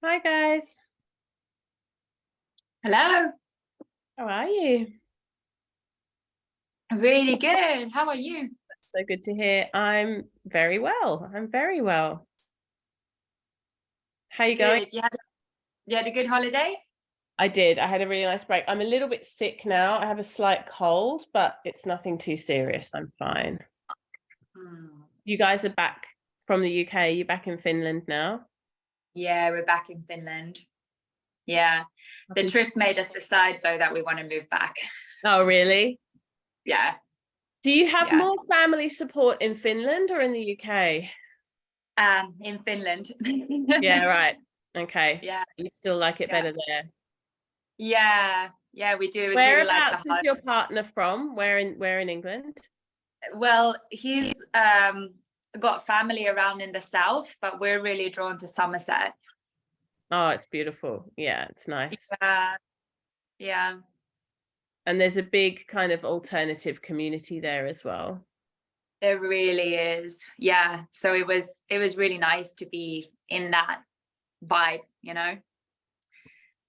Hi guys, Hello. how are you? Really good. How are you? So good to hear. I'm very well. I'm very well. How you going? Good. You had a good holiday? I did. I had a really nice break. I'm a little bit sick now. I have a slight cold, but it's nothing too serious. I'm fine. Hmm. You guys are back from the UK. You're back in Finland now. Yeah, we're back in Finland. Yeah. The Happy- trip made us decide though that we want to move back. Oh, really? Yeah. Do you have Yeah. more family support in Finland or in the UK? In Finland. Yeah, right. Okay. Yeah. You still like it Yeah. better there. Yeah. Yeah, we do. It's really like the Whereabouts is hot. your partner from? Where in England? Well, he's got family around in the south, but we're really drawn to Somerset. Oh, it's beautiful. Yeah, it's nice. Yeah. Yeah. And there's a big kind of alternative community there as well. There really is. Yeah. So it was really nice to be in that vibe, you know.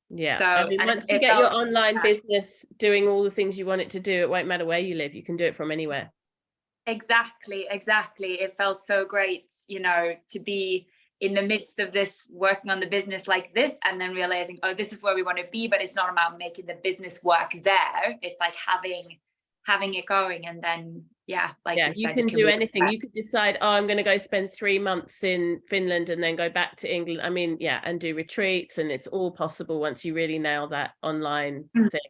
Yeah. So I mean, and once you it get your felt online business doing all the things you want it to do, it won't matter where you live. You can do it from anywhere. exactly. It felt so great, to be in the midst of this working on the business like this and then realizing, oh, this is where we want to be, but it's not about making the business work there. It's like having it going and then like Yeah, you you said, you can can do be anything. You could decide, oh, I'm going to go spend 3 months in Finland and then go back to England. I mean, yeah, and do retreats, and it's all possible once you really nail that online thing.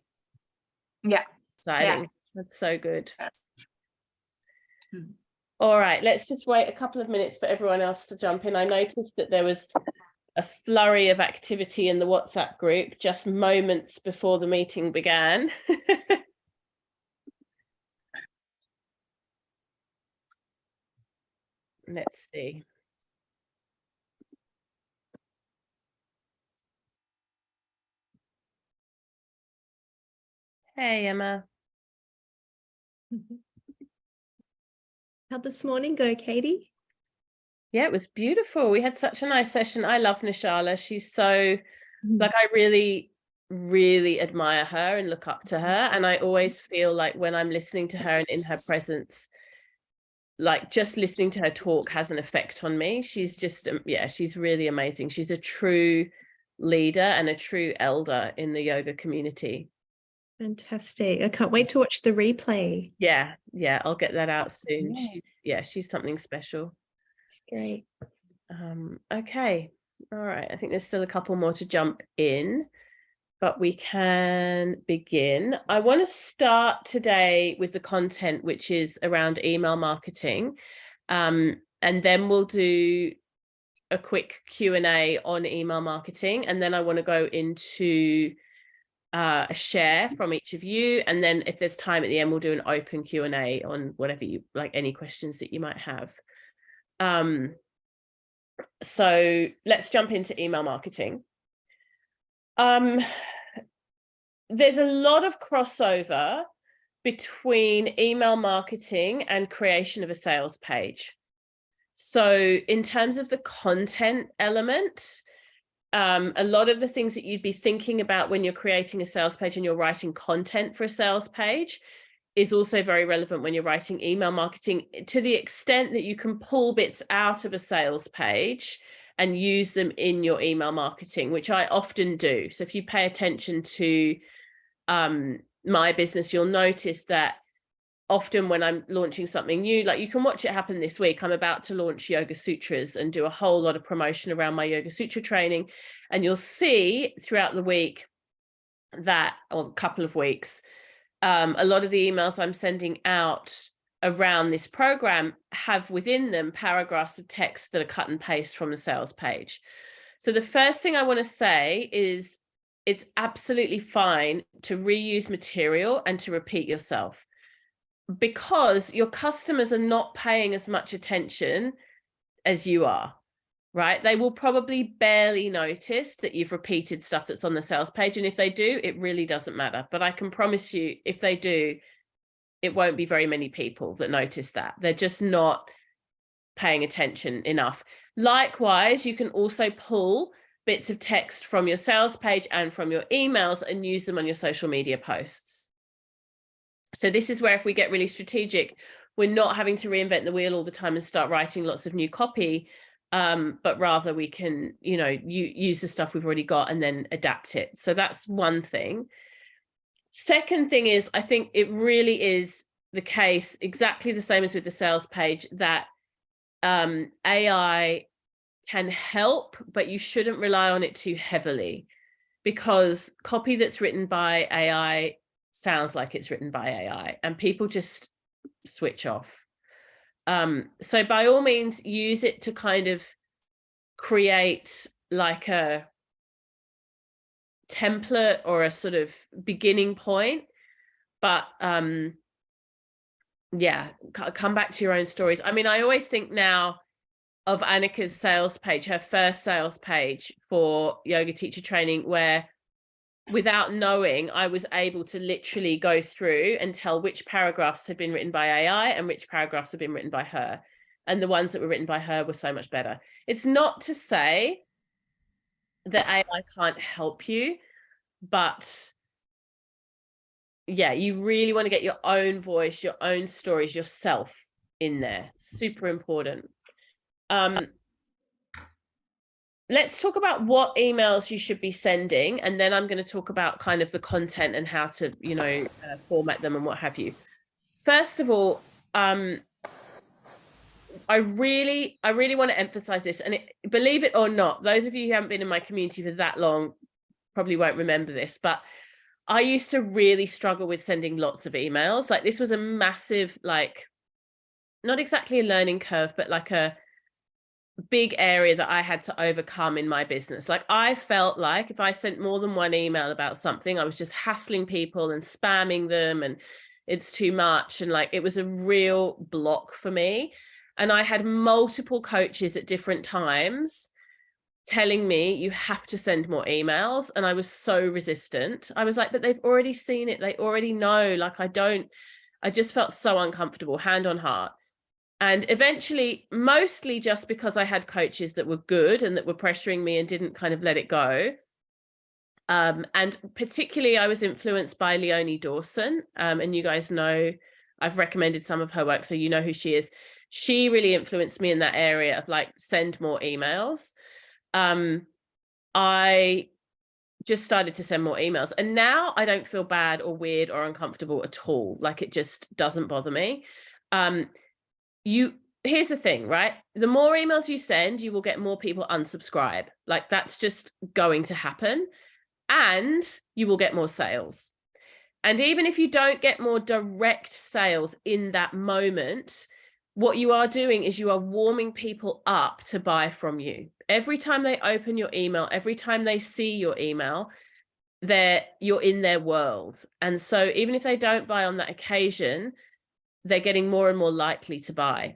yeah. Exciting. That's so good. Mm. All right, let's just wait a couple of minutes for everyone else to jump in. I noticed that there was a flurry of activity in the WhatsApp group just moments before the meeting began. Let's see. Hey, Emma. How'd this morning go, Katie? Yeah, it was beautiful. We had such a nice session. I love Nishala. She's so, like, I really, really admire her and look up to her. And I always feel like when I'm listening to her and in her presence, like just listening to her talk has an effect on me. She's just, yeah, she's really amazing. She's a true leader and a true elder in the yoga community. Fantastic. I can't wait to watch the replay. Yeah, I'll get that out soon. Yeah. She's something special. It's great. Okay. All right. I think there's still a couple more to jump in, but we can begin. I want to start today with the content, which is around email marketing. And then we'll do a quick Q&A on email marketing. And then I want to go into a share from each of you. And then if there's time at the end, we'll do an open Q&A on whatever you like, any questions that you might have. So let's jump into email marketing. There's a lot of crossover between email marketing and creation of a sales page. So in terms of the content element, a lot of the things that you'd be thinking about when you're creating a sales page and you're writing content for a sales page is also very relevant when you're writing email marketing, to the extent that you can pull bits out of a sales page and use them in your email marketing, which I often do. So if you pay attention to my business, you'll notice that often when I'm launching something new, like you can watch it happen this week, I'm about to launch Yoga Sutras and do a whole lot of promotion around my Yoga Sutra training. And you'll see throughout the week that, or a couple of weeks, a lot of the emails I'm sending out around this program have within them paragraphs of text that are cut and paste from the sales page. So the first thing I want to say is it's absolutely fine to reuse material and to repeat yourself, because your customers are not paying as much attention as you are, right? They will probably barely notice that you've repeated stuff that's on the sales page. And if they do, it really doesn't matter. But I can promise you, if they do, it won't be very many people that notice that. They're just not paying attention enough. Likewise, you can also pull bits of text from your sales page and from your emails and use them on your social media posts. So this is where, if we get really strategic, we're not having to reinvent the wheel all the time and start writing lots of new copy, but rather we can, use the stuff we've already got and then adapt it. So that's one thing. Second thing is, I think it really is the case, exactly the same as with the sales page, that AI can help, but you shouldn't rely on it too heavily, because copy that's written by AI sounds like it's written by AI and people just switch off. So by all means, use it to kind of create like a template or a sort of beginning point, but yeah, come back to your own stories. I mean, I always think now of Annika's sales page, her first sales page for yoga teacher training, where without knowing, I was able to literally go through and tell which paragraphs had been written by AI and which paragraphs had been written by her. And the ones that were written by her were so much better. It's not to say that AI can't help you, but yeah, you really want to get your own voice, your own stories, yourself in there. Super important. Let's talk about what emails you should be sending, and then I'm going to talk about kind of the content and how to, format them and what have you. First of all, I really want to emphasize this, and believe it or not, those of you who haven't been in my community for that long probably won't remember this, but I used to really struggle with sending lots of emails. Like, this was a massive, like, not exactly a learning curve, but like a big area that I had to overcome in my business. Like, I felt like if I sent more than one email about something, I was just hassling people and spamming them, and it's too much. And like, it was a real block for me. And I had multiple coaches at different times telling me, you have to send more emails. And I was so resistant. I was like, but they've already seen it. They already know. Like, I just felt so uncomfortable, hand on heart. And eventually, mostly just because I had coaches that were good and that were pressuring me and didn't kind of let it go. And particularly, I was influenced by Leonie Dawson. And you guys know, I've recommended some of her work, so you know who she is. She really influenced me in that area of like, send more emails. I just started to send more emails. And now I don't feel bad or weird or uncomfortable at all. Like, it just doesn't bother me. Here's the thing, right? The more emails you send, you will get more people unsubscribe. Like, that's just going to happen, and you will get more sales. And even if you don't get more direct sales in that moment, what you are doing is you are warming people up to buy from you. Every time they open your email, every time they see your email, you're in their world. And so even if they don't buy on that occasion, they're getting more and more likely to buy.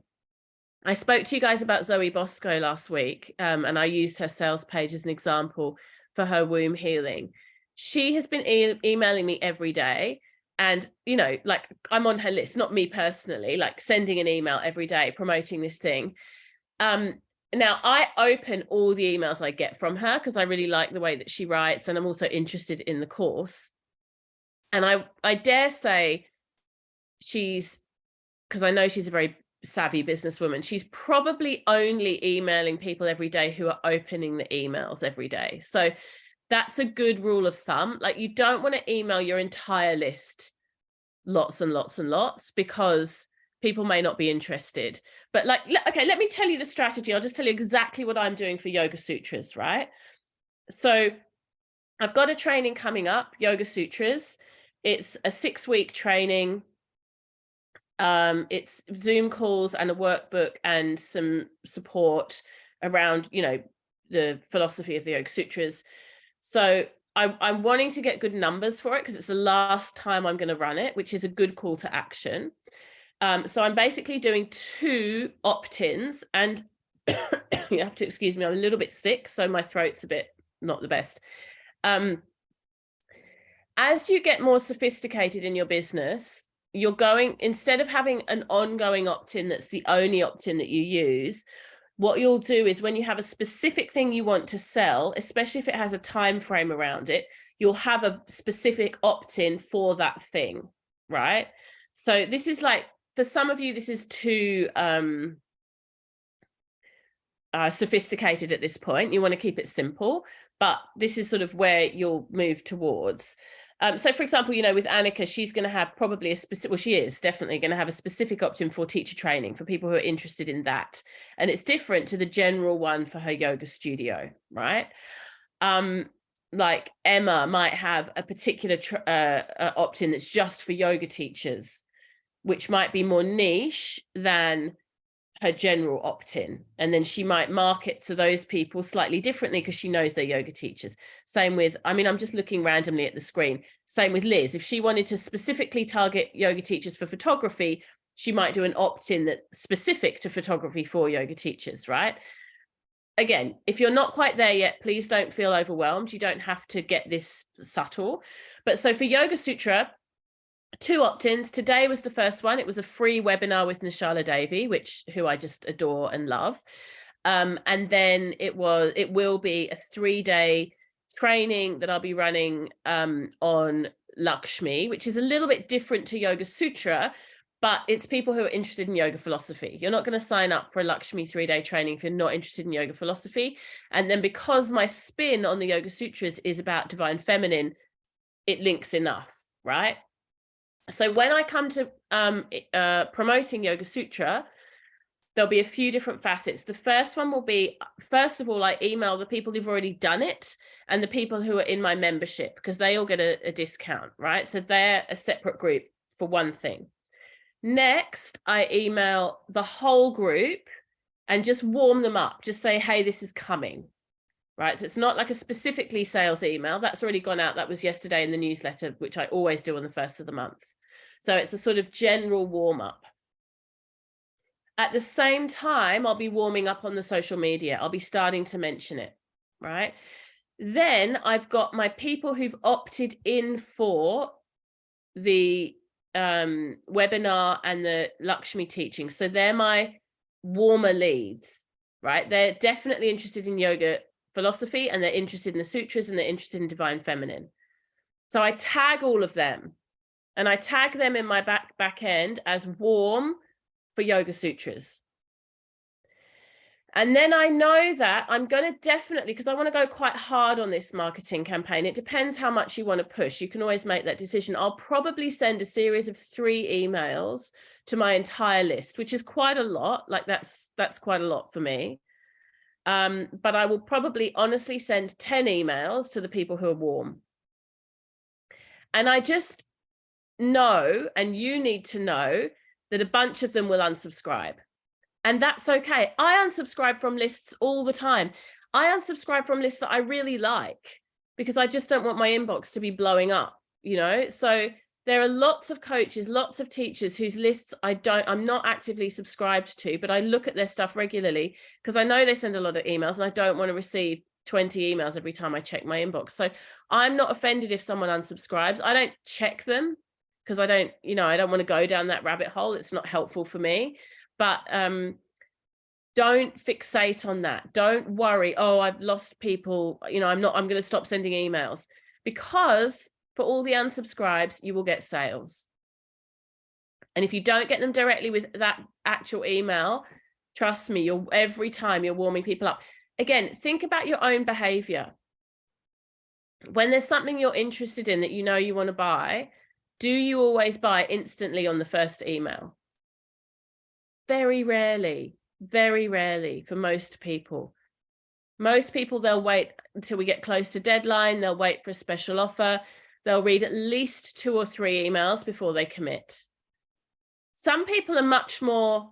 I spoke to you guys about Zoe Bosco last week, and I used her sales page as an example for her womb healing. She has been emailing me every day, and, like, I'm on her list, not me personally, like sending an email every day, promoting this thing. Now, I open all the emails I get from her because I really like the way that she writes, and I'm also interested in the course. And I dare say because I know she's a very savvy businesswoman, she's probably only emailing people every day who are opening the emails every day. So that's a good rule of thumb. Like, you don't want to email your entire list lots and lots and lots, because people may not be interested. But like, okay, let me tell you the strategy. I'll just tell you exactly what I'm doing for Yoga Sutras, right? So I've got a training coming up, Yoga Sutras. It's a 6-week training. It's Zoom calls and a workbook and some support around, the philosophy of the Yoga Sutras. So I'm wanting to get good numbers for it because it's the last time I'm going to run it, which is a good call to action. So I'm basically doing 2 opt-ins, and you have to excuse me, I'm a little bit sick, so my throat's a bit not the best. As you get more sophisticated in your business, instead of having an ongoing opt-in that's the only opt-in that you use, what you'll do is when you have a specific thing you want to sell, especially if it has a time frame around it, you'll have a specific opt-in for that thing, right? So this is like, for some of you, this is too sophisticated at this point. You want to keep it simple, but this is sort of where you'll move towards. So for example, you know, with Annika, she's going to have probably a specific, well, she is definitely going to have a specific opt-in for teacher training for people who are interested in that. And it's different to the general one for her yoga studio, right? Like Emma might have a particular opt-in that's just for yoga teachers, which might be more niche than her general opt-in, and then she might market to those people slightly differently because she knows they're yoga teachers. Same with, I mean, I'm just looking randomly at the screen. Same with Liz. If she wanted to specifically target yoga teachers for photography, she might do an opt-in that's specific to photography for yoga teachers, right? Again, if you're not quite there yet, please don't feel overwhelmed. You don't have to get this subtle. But so for Yoga Sutra, 2 opt-ins. Today was the first one. It was a free webinar with Nishala Devi, who I just adore and love. And then it will be a 3-day training that I'll be running on Lakshmi, which is a little bit different to Yoga Sutra, but it's people who are interested in yoga philosophy. You're not going to sign up for a Lakshmi 3-day training if you're not interested in yoga philosophy. And then because my spin on the Yoga Sutras is about divine feminine, it links enough, right? So when I come to promoting Yoga Sutra, there'll be a few different facets. The first one will be, first of all, I email the people who've already done it and the people who are in my membership, because they all get a discount, right? So they're a separate group for one thing. Next, I email the whole group and just warm them up. Just say, hey, this is coming, right? So it's not like a specifically sales email. That's already gone out. That was yesterday in the newsletter, which I always do on the 1st of the month. So it's a sort of general warm up. At the same time, I'll be warming up on the social media. I'll be starting to mention it, right? Then I've got my people who've opted in for the webinar and the Lakshmi teaching. So they're my warmer leads, right? They're definitely interested in yoga philosophy, and they're interested in the sutras, and they're interested in divine feminine. So I tag all of them, and I tag them in my back end as warm for Yoga Sutras. And then I know that I'm going to definitely, because I want to go quite hard on this marketing campaign. It depends how much you want to push. You can always make that decision. I'll probably send a series of 3 emails to my entire list, which is quite a lot. Like that's quite a lot for me. But I will probably honestly send 10 emails to the people who are warm. And I just know, and you need to know, that a bunch of them will unsubscribe. And that's okay. I unsubscribe from lists all the time. I unsubscribe from lists that I really like because I just don't want my inbox to be blowing up, you know? So there are lots of coaches, lots of teachers whose lists I'm not actively subscribed to, but I look at their stuff regularly because I know they send a lot of emails and I don't want to receive 20 emails every time I check my inbox. So I'm not offended if someone unsubscribes. I don't check them because I don't want to go down that rabbit hole. It's not helpful for me. But don't fixate on that. Don't worry, oh, I've lost people, I'm going to stop sending emails, because for all the unsubscribes, you will get sales. And if you don't get them directly with that actual email, trust me, every time you're warming people up. Again, think about your own behavior. When there's something you're interested in that you want to buy, do you always buy instantly on the first email? Very rarely for most people. Most people, they'll wait until we get close to deadline. They'll wait for a special offer. They'll read at least 2 or 3 emails before they commit. Some people are much more,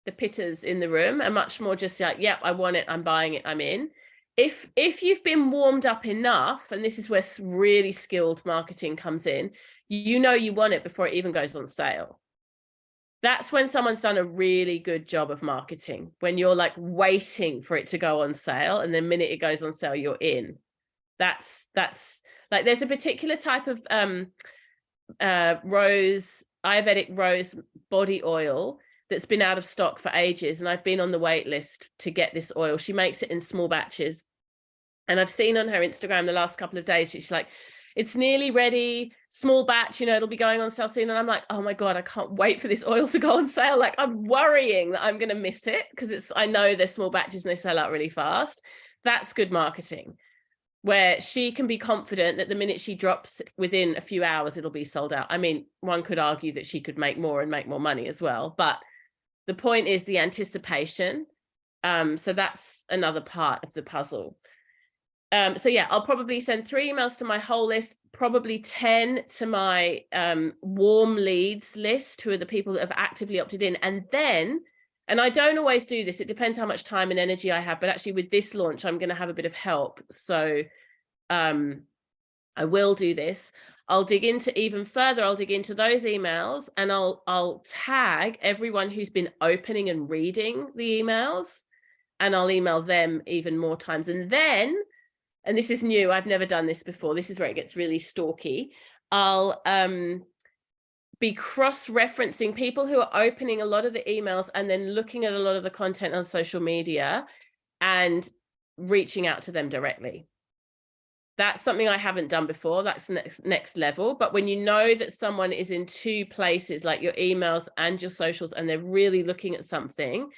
the pitters in the room are much more just like, yep, I want it, I'm buying it, I'm in. If you've been warmed up enough, and this is where really skilled marketing comes in, you want it before it even goes on sale. That's when someone's done a really good job of marketing, when you're like waiting for it to go on sale, and the minute it goes on sale, you're in. That's like, there's a particular type of Ayurvedic rose body oil that's been out of stock for ages, and I've been on the wait list to get this oil. She makes it in small batches. And I've seen on her Instagram the last couple of days, she's like, it's nearly ready, small batch, you know, it'll be going on sale soon. And I'm like, oh my God, I can't wait for this oil to go on sale. Like, I'm worrying that I'm going to miss it because I know they're small batches and they sell out really fast. That's good marketing, where she can be confident that the minute she drops, within a few hours, it'll be sold out. I mean, one could argue that she could make more and make more money as well. But the point is the anticipation. So that's another part of the puzzle. So yeah, I'll probably send 3 emails to my whole list, probably 10 to my warm leads list, who are the people that have actively opted in. And then, and I don't always do this, it depends how much time and energy I have, but actually with this launch, I'm going to have a bit of help. So I will do this. I'll dig into even further. I'll dig into those emails and I'll tag everyone who's been opening and reading the emails, and I'll email them even more times. And then, and this is new, I've never done this before, this is where it gets really stalky, I'll be cross-referencing people who are opening a lot of the emails and then looking at a lot of the content on social media and reaching out to them directly. That's something I haven't done before. That's next level. But when you know that someone is in 2 places, like your emails and your socials, and they're really looking at something,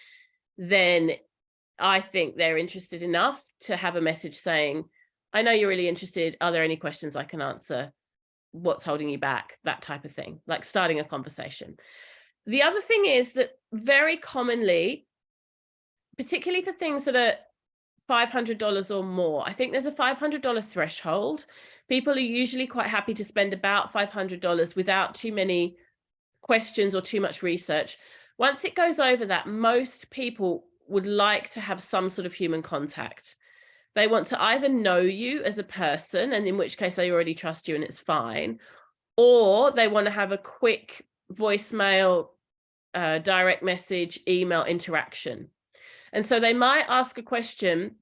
then I think they're interested enough to have a message saying, I know you're really interested. Are there any questions I can answer? What's holding you back? That type of thing, like starting a conversation. The other thing is that very commonly, particularly for things that are $500 or more, I think there's a $500 threshold. People are usually quite happy to spend about $500 without too many questions or too much research. Once it goes over that, most people would like to have some sort of human contact. They want to either know you as a person, and in which case they already trust you and it's fine, or they want to have a quick voicemail, direct message, email interaction. And so they might ask a question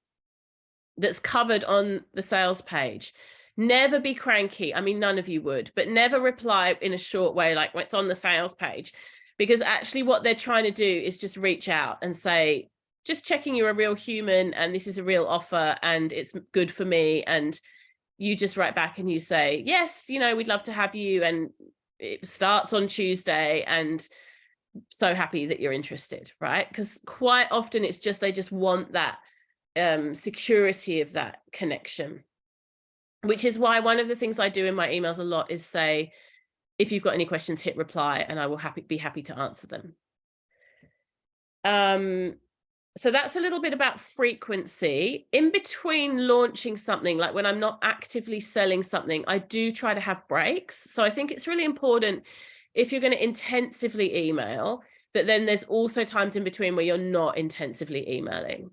that's covered on the sales page. Never be cranky. I mean, none of you would, but never reply in a short way, like what's on the sales page, because actually what they're trying to do is just reach out and say, just checking you're a real human and this is a real offer and it's good for me. And you just write back and you say, yes, you know, we'd love to have you. And it starts on Tuesday and so happy that you're interested, right? Because quite often it's just, they just want that security of that connection, which is why one of the things I do in my emails a lot is say, if you've got any questions, hit reply and I will be happy to answer them. So that's a little bit about frequency. In between launching something, like when I'm not actively selling something, I do try to have breaks. So I think it's really important, if you're going to intensively email, that then there's also times in between where you're not intensively emailing.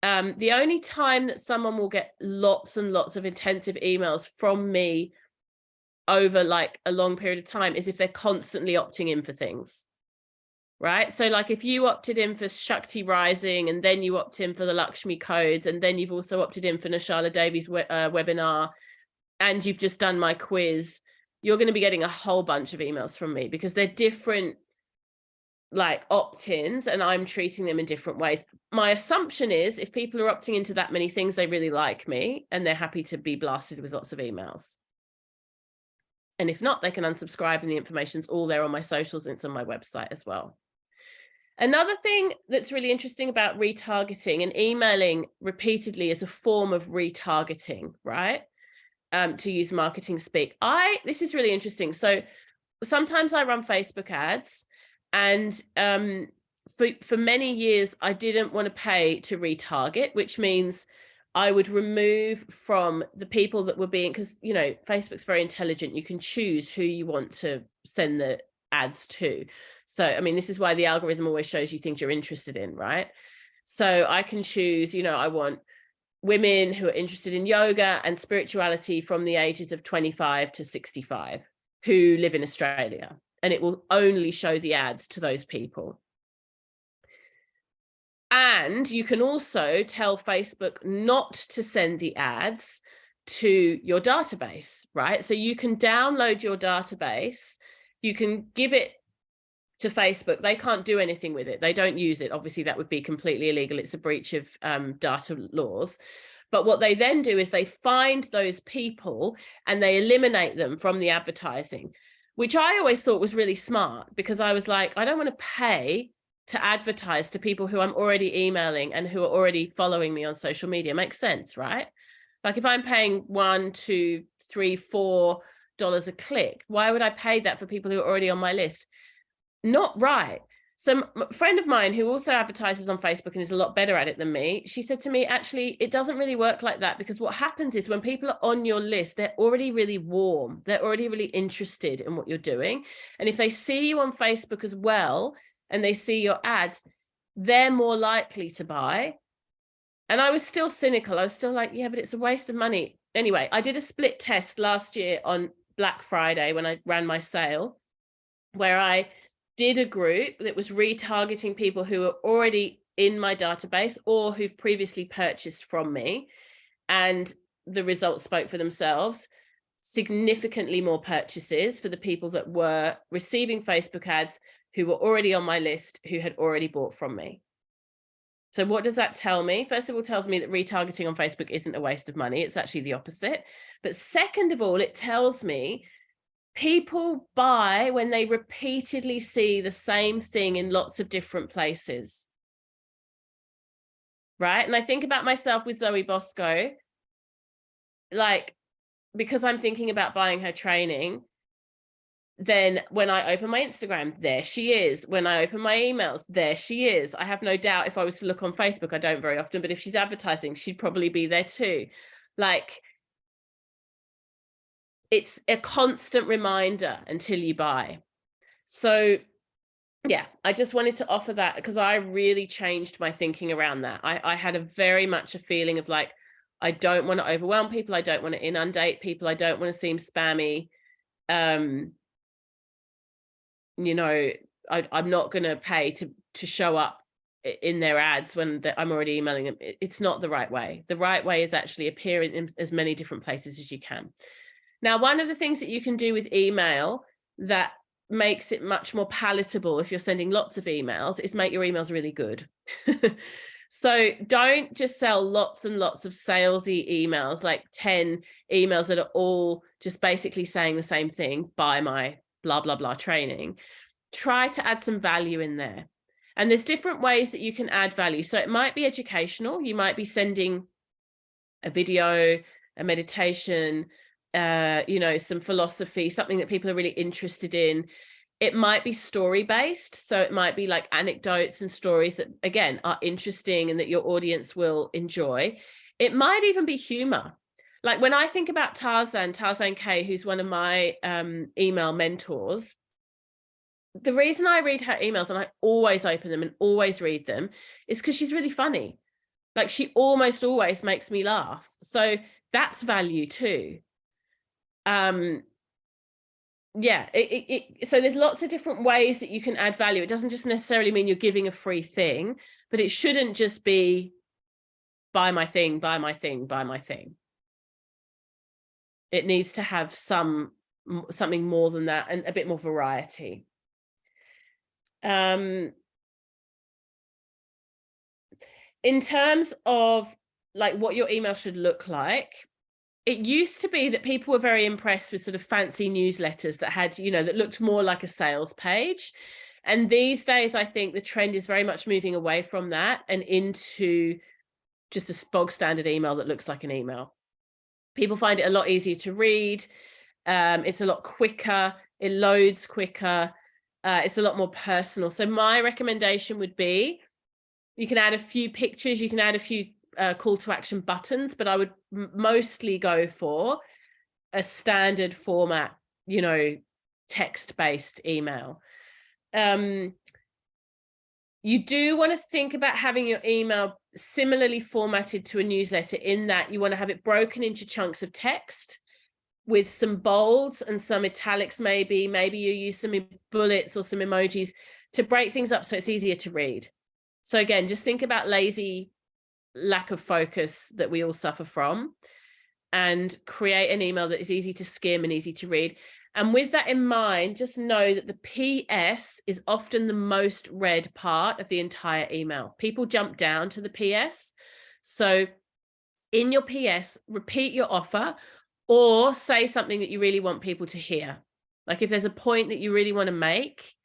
The only time that someone will get lots and lots of intensive emails from me over like a long period of time is if they're constantly opting in for things. Right. So like if you opted in for Shakti Rising and then you opt in for the Lakshmi codes, and then you've also opted in for Nishala Devi's webinar, and you've just done my quiz, you're going to be getting a whole bunch of emails from me because they're different like opt-ins and I'm treating them in different ways. My assumption is if people are opting into that many things, they really like me and they're happy to be blasted with lots of emails. And if not, they can unsubscribe and the information's all there on my socials and it's on my website as well. Another thing that's really interesting about retargeting and emailing repeatedly is a form of retargeting, right? To use marketing speak. This is really interesting. So sometimes I run Facebook ads, and for many years, I didn't want to pay to retarget, which means I would remove from the people that were being, because, you know, Facebook's very intelligent. You can choose who you want to send the ads to. So, I mean, this is why the algorithm always shows you things you're interested in, right? So I can choose, you know, I want women who are interested in yoga and spirituality from the ages of 25 to 65 who live in Australia. And it will only show the ads to those people. And you can also tell Facebook not to send the ads to your database, right? So you can download your database, you can give it to Facebook. They can't do anything with it. They don't use it. Obviously, that would be completely illegal. It's a breach of data laws. But what they then do is they find those people and they eliminate them from the advertising, which I always thought was really smart, because I was like, I don't want to pay to advertise to people who I'm already emailing and who are already following me on social media. Makes sense, right? Like if I'm paying $1, $2, $3, $4 a click, why would I pay that for people who are already on my list? Not right. So a friend of mine who also advertises on Facebook and is a lot better at it than me, she said to me, actually, it doesn't really work like that, because what happens is when people are on your list, they're already really warm. They're already really interested in what you're doing. And if they see you on Facebook as well, and they see your ads, they're more likely to buy. And I was still cynical. I was still like, yeah, but it's a waste of money. Anyway, I did a split test last year on Black Friday when I ran my sale, where I did a group that was retargeting people who are already in my database or who've previously purchased from me. And the results spoke for themselves. Significantly more purchases for the people that were receiving Facebook ads, who were already on my list, who had already bought from me. So what does that tell me? First of all, it tells me that retargeting on Facebook isn't a waste of money. It's actually the opposite. But second of all, it tells me people buy when they repeatedly see the same thing in lots of different places. Right? And I think about myself with Zoe Bosco, like, because I'm thinking about buying her training, then when I open my Instagram, there she is. When I open my emails, there she is. I have no doubt if I was to look on Facebook, I don't very often, but if she's advertising, she'd probably be there too. Like, it's a constant reminder until you buy. So yeah, I just wanted to offer that because I really changed my thinking around that. I had a very much a feeling of like, I don't want to overwhelm people. I don't want to inundate people. I don't want to seem spammy. You know, I'm not going to pay to show up in their ads when I'm already emailing them. It's not the right way. The right way is actually appear in as many different places as you can. Now, one of the things that you can do with email that makes it much more palatable if you're sending lots of emails is make your emails really good. So don't just sell lots and lots of salesy emails, like 10 emails that are all just basically saying the same thing, buy my blah, blah, blah training. Try to add some value in there. And there's different ways that you can add value. So it might be educational. You might be sending a video, a meditation, you know, some philosophy, something that people are really interested in. It might be story-based. So it might be like anecdotes and stories that, again, are interesting and that your audience will enjoy. It might even be humor. Like when I think about Tarzan K, who's one of my email mentors, the reason I read her emails and I always open them and always read them is because she's really funny. Like she almost always makes me laugh. So that's value too. Yeah, so there's lots of different ways that you can add value. It doesn't just necessarily mean you're giving a free thing, but it shouldn't just be buy my thing, buy my thing, buy my thing. It needs to have something more than that and a bit more variety. In terms of like what your email should look like, it used to be that people were very impressed with sort of fancy newsletters that had, you know, that looked more like a sales page. And these days, I think the trend is very much moving away from that and into just a bog standard email that looks like an email. People find it a lot easier to read. It's a lot quicker. It loads quicker. It's a lot more personal. So my recommendation would be, you can add a few pictures, you can add a few call to action buttons, but I would mostly go for a standard format, you know, text-based email. You do want to think about having your email similarly formatted to a newsletter, in that you want to have it broken into chunks of text with some bolds and some italics. Maybe you use some bullets or some emojis to break things up so it's easier to read. So again, just think about lazy lack of focus that we all suffer from, and create an email that is easy to skim and easy to read. And with that in mind, just know that the PS is often the most read part of the entire email. People jump down to the PS. So in your PS, repeat your offer or say something that you really want people to hear. Like if there's a point that you really want to make,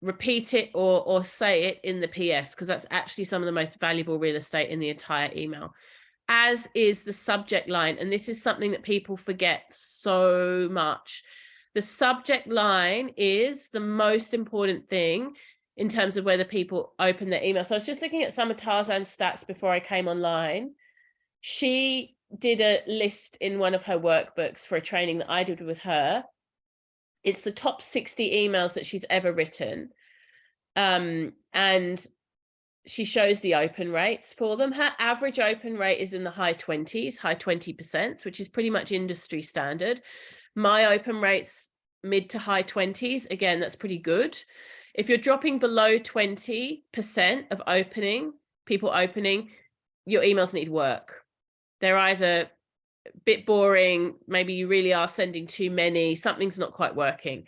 repeat it or say it in the PS, because that's actually some of the most valuable real estate in the entire email, as is the subject line. And this is something that people forget so much. The subject line is the most important thing in terms of whether people open their email. So I was just looking at some of Tarzan's stats before I came online. She did a list in one of her workbooks for a training that I did with her. It's the top 60 emails that she's ever written. And she shows the open rates for them. Her average open rate is in the high 20s, high 20%, which is pretty much industry standard. My open rate's mid to high 20s. Again, that's pretty good. If you're dropping below 20% of people opening, your emails need work. They're either a bit boring, maybe you really are sending too many, something's not quite working.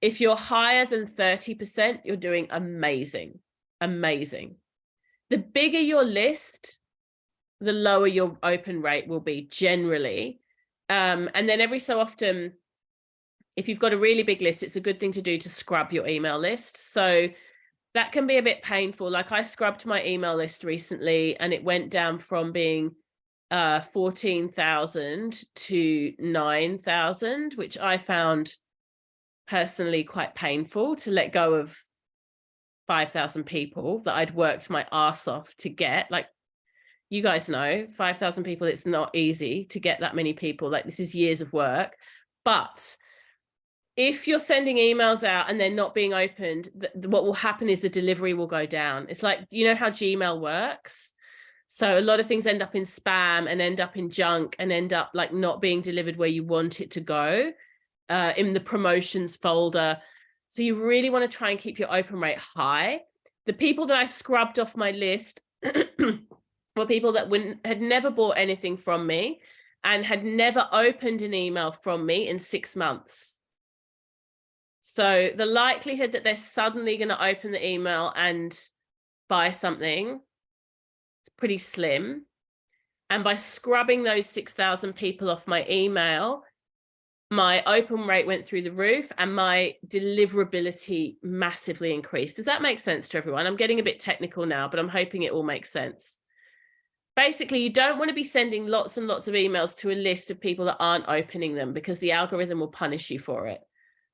If you're higher than 30%, you're doing amazing, amazing. The bigger your list, the lower your open rate will be generally. And then every so often, if you've got a really big list, it's a good thing to do to scrub your email list. So that can be a bit painful. Like I scrubbed my email list recently and it went down from being 14,000 to 9,000, which I found personally quite painful, to let go of 5,000 people that I'd worked my ass off to get. Like, you guys know, 5,000 people, it's not easy to get that many people. Like, this is years of work. But if you're sending emails out and they're not being opened, what will happen is the delivery will go down. It's like, you know how Gmail works? So a lot of things end up in spam and end up in junk and end up like not being delivered where you want it to go, in the promotions folder. So you really want to try and keep your open rate high. The people that I scrubbed off my list were people that had never bought anything from me and had never opened an email from me in 6 months. So the likelihood that they're suddenly going to open the email and buy something, it's pretty slim. And by scrubbing those 6,000 people off my email, my open rate went through the roof and my deliverability massively increased. Does that make sense to everyone? I'm getting a bit technical now, but I'm hoping it all makes sense. Basically, you don't want to be sending lots and lots of emails to a list of people that aren't opening them, because the algorithm will punish you for it.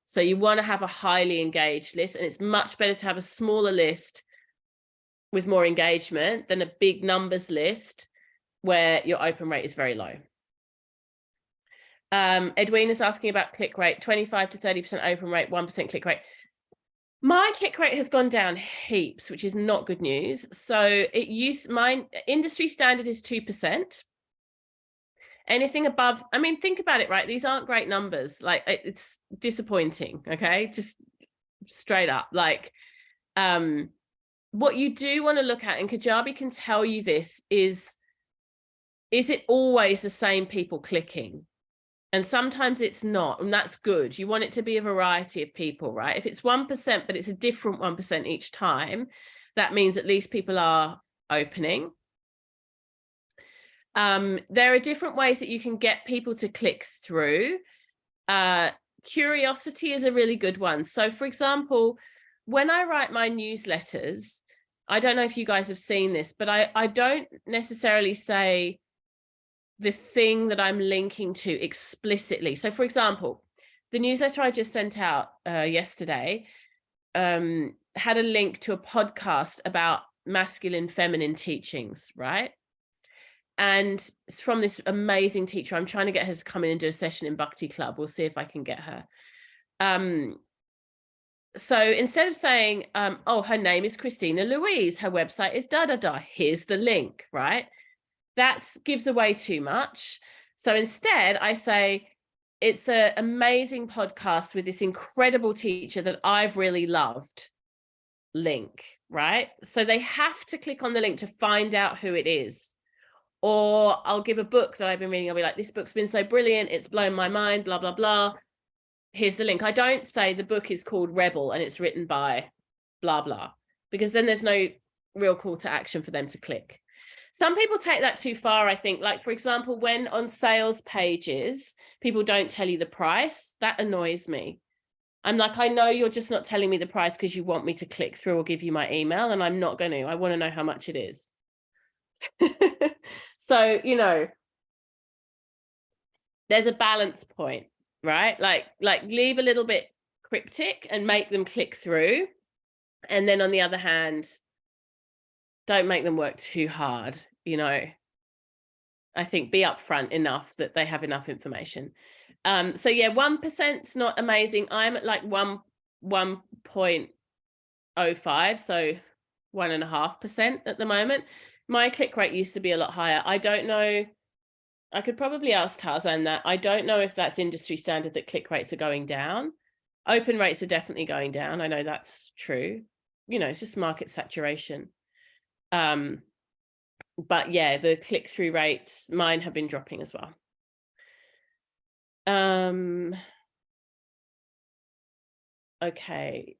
So you want to have a highly engaged list, and it's much better to have a smaller list with more engagement than a big numbers list where your open rate is very low. Edwina is asking about click rate, 25 to 30% open rate, 1% click rate. My click rate has gone down heaps, which is not good news. So my industry standard is 2%. Anything above, I mean, think about it, right? These aren't great numbers. Like, it's disappointing. Okay. Just straight up. Like, what you do want to look at, and Kajabi can tell you this, is it always the same people clicking? And sometimes it's not, and that's good. You want it to be a variety of people, right? If it's 1%, but it's a different 1% each time, that means at least people are opening. There are different ways that you can get people to click through. Curiosity is a really good one. So for example, when I write my newsletters, I don't know if you guys have seen this, but I don't necessarily say the thing that I'm linking to explicitly. So for example, the newsletter I just sent out yesterday had a link to a podcast about masculine, feminine teachings, right? And it's from this amazing teacher. I'm trying to get her to come in and do a session in Bhakti Club. We'll see if I can get her. So instead of saying, oh, her name is Christina Louise, her website is da-da-da, here's the link, right? That gives away too much. So instead I say, it's an amazing podcast with this incredible teacher that I've really loved, link, right? So they have to click on the link to find out who it is. Or I'll give a book that I've been reading. I'll be like, this book's been so brilliant. It's blown my mind, blah, blah, blah. Here's the link. I don't say the book is called Rebel and it's written by blah, blah, because then there's no real call to action for them to click. Some people take that too far, I think. Like, for example, when on sales pages, people don't tell you the price, that annoys me. I'm like, I know you're just not telling me the price because you want me to click through or give you my email, and I'm not going to. I want to know how much it is. So, you know, there's a balance point, right? Like leave a little bit cryptic and make them click through. And then on the other hand, don't make them work too hard, you know. I think be upfront enough that they have enough information. So yeah, 1%'s not amazing. I'm at like 1.05, so 1.5% at the moment. My click rate used to be a lot higher. I don't know. I could probably ask Tarzan that. I don't know if that's industry standard that click rates are going down. Open rates are definitely going down. I know that's true. You know, it's just market saturation. But yeah, the click-through rates, mine have been dropping as well. Okay,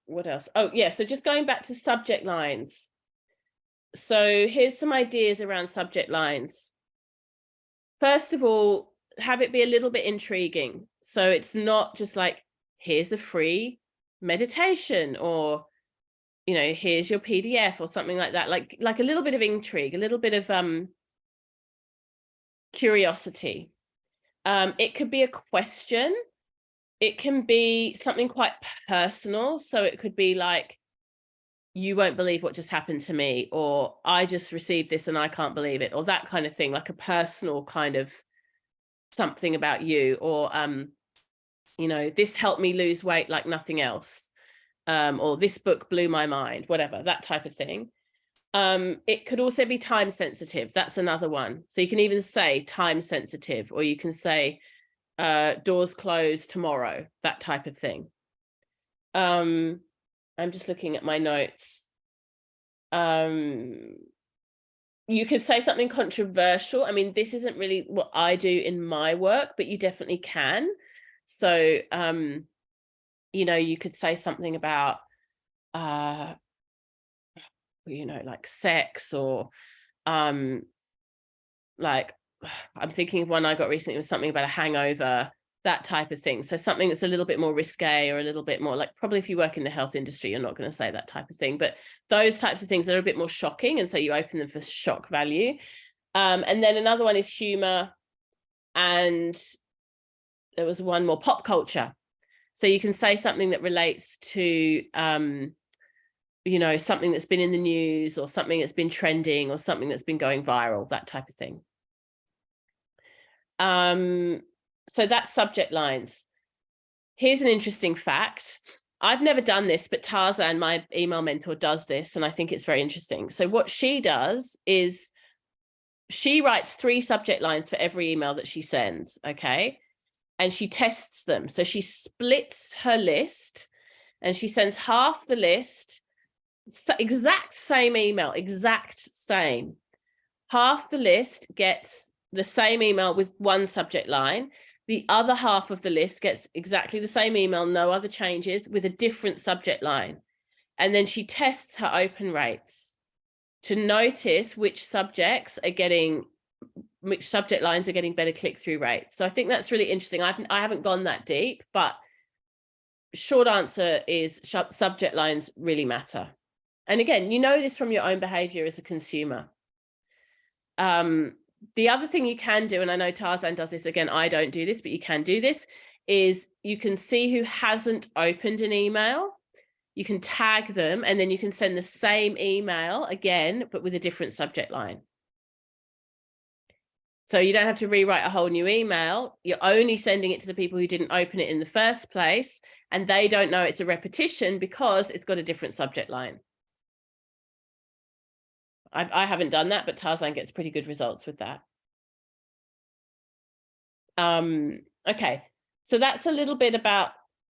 what else? Oh yeah, so just going back to subject lines. So here's some ideas around subject lines. First of all, have it be a little bit intriguing. So it's not just like, here's a free meditation, or, you know, here's your PDF or something like that. Like a little bit of intrigue, a little bit of curiosity. It could be a question. It can be something quite personal. So it could be like, you won't believe what just happened to me, or I just received this and I can't believe it, or that kind of thing, like a personal kind of something about you, or you know, this helped me lose weight like nothing else, or this book blew my mind, whatever, that type of thing. It could also be time sensitive. That's another one. So you can even say time sensitive, or you can say doors closed tomorrow, that type of thing. I'm just looking at my notes. You could say something controversial. I mean, this isn't really what I do in my work, but you definitely can. So, you know, you could say something about, you know, like sex, or like, I'm thinking of one I got recently, was something about a hangover, that type of thing. So something that's a little bit more risque, or a little bit more like, probably if you work in the health industry, you're not going to say that type of thing, but those types of things that are a bit more shocking, and so you open them for shock value. And then another one is humor, and there was one more, pop culture. So you can say something that relates to you know, something that's been in the news, or something that's been trending, or something that's been going viral, that type of thing. So that's subject lines. Here's an interesting fact. I've never done this, but Tarzan, my email mentor, does this, and I think it's very interesting. So what she does is she writes 3 subject lines for every email that she sends, okay? And she tests them. So she splits her list, and she sends half the list, exact same email, exact same. Half the list gets the same email with 1 subject line. The other half of the list gets exactly the same email, no other changes, with a different subject line. And then she tests her open rates to notice which subject lines are getting better click-through rates. So I think that's really interesting. I haven't gone that deep, but short answer is subject lines really matter. And again, you know this from your own behavior as a consumer. The other thing you can do, and I know Tarzan does this, again, I don't do this, but you can do this, is you can see who hasn't opened an email. You can tag them, and then you can send the same email again, but with a different subject line. So you don't have to rewrite a whole new email. You're only sending it to the people who didn't open it in the first place, and they don't know it's a repetition because it's got a different subject line. I haven't done that, but Tarzan gets pretty good results with that. Okay, so that's a little bit about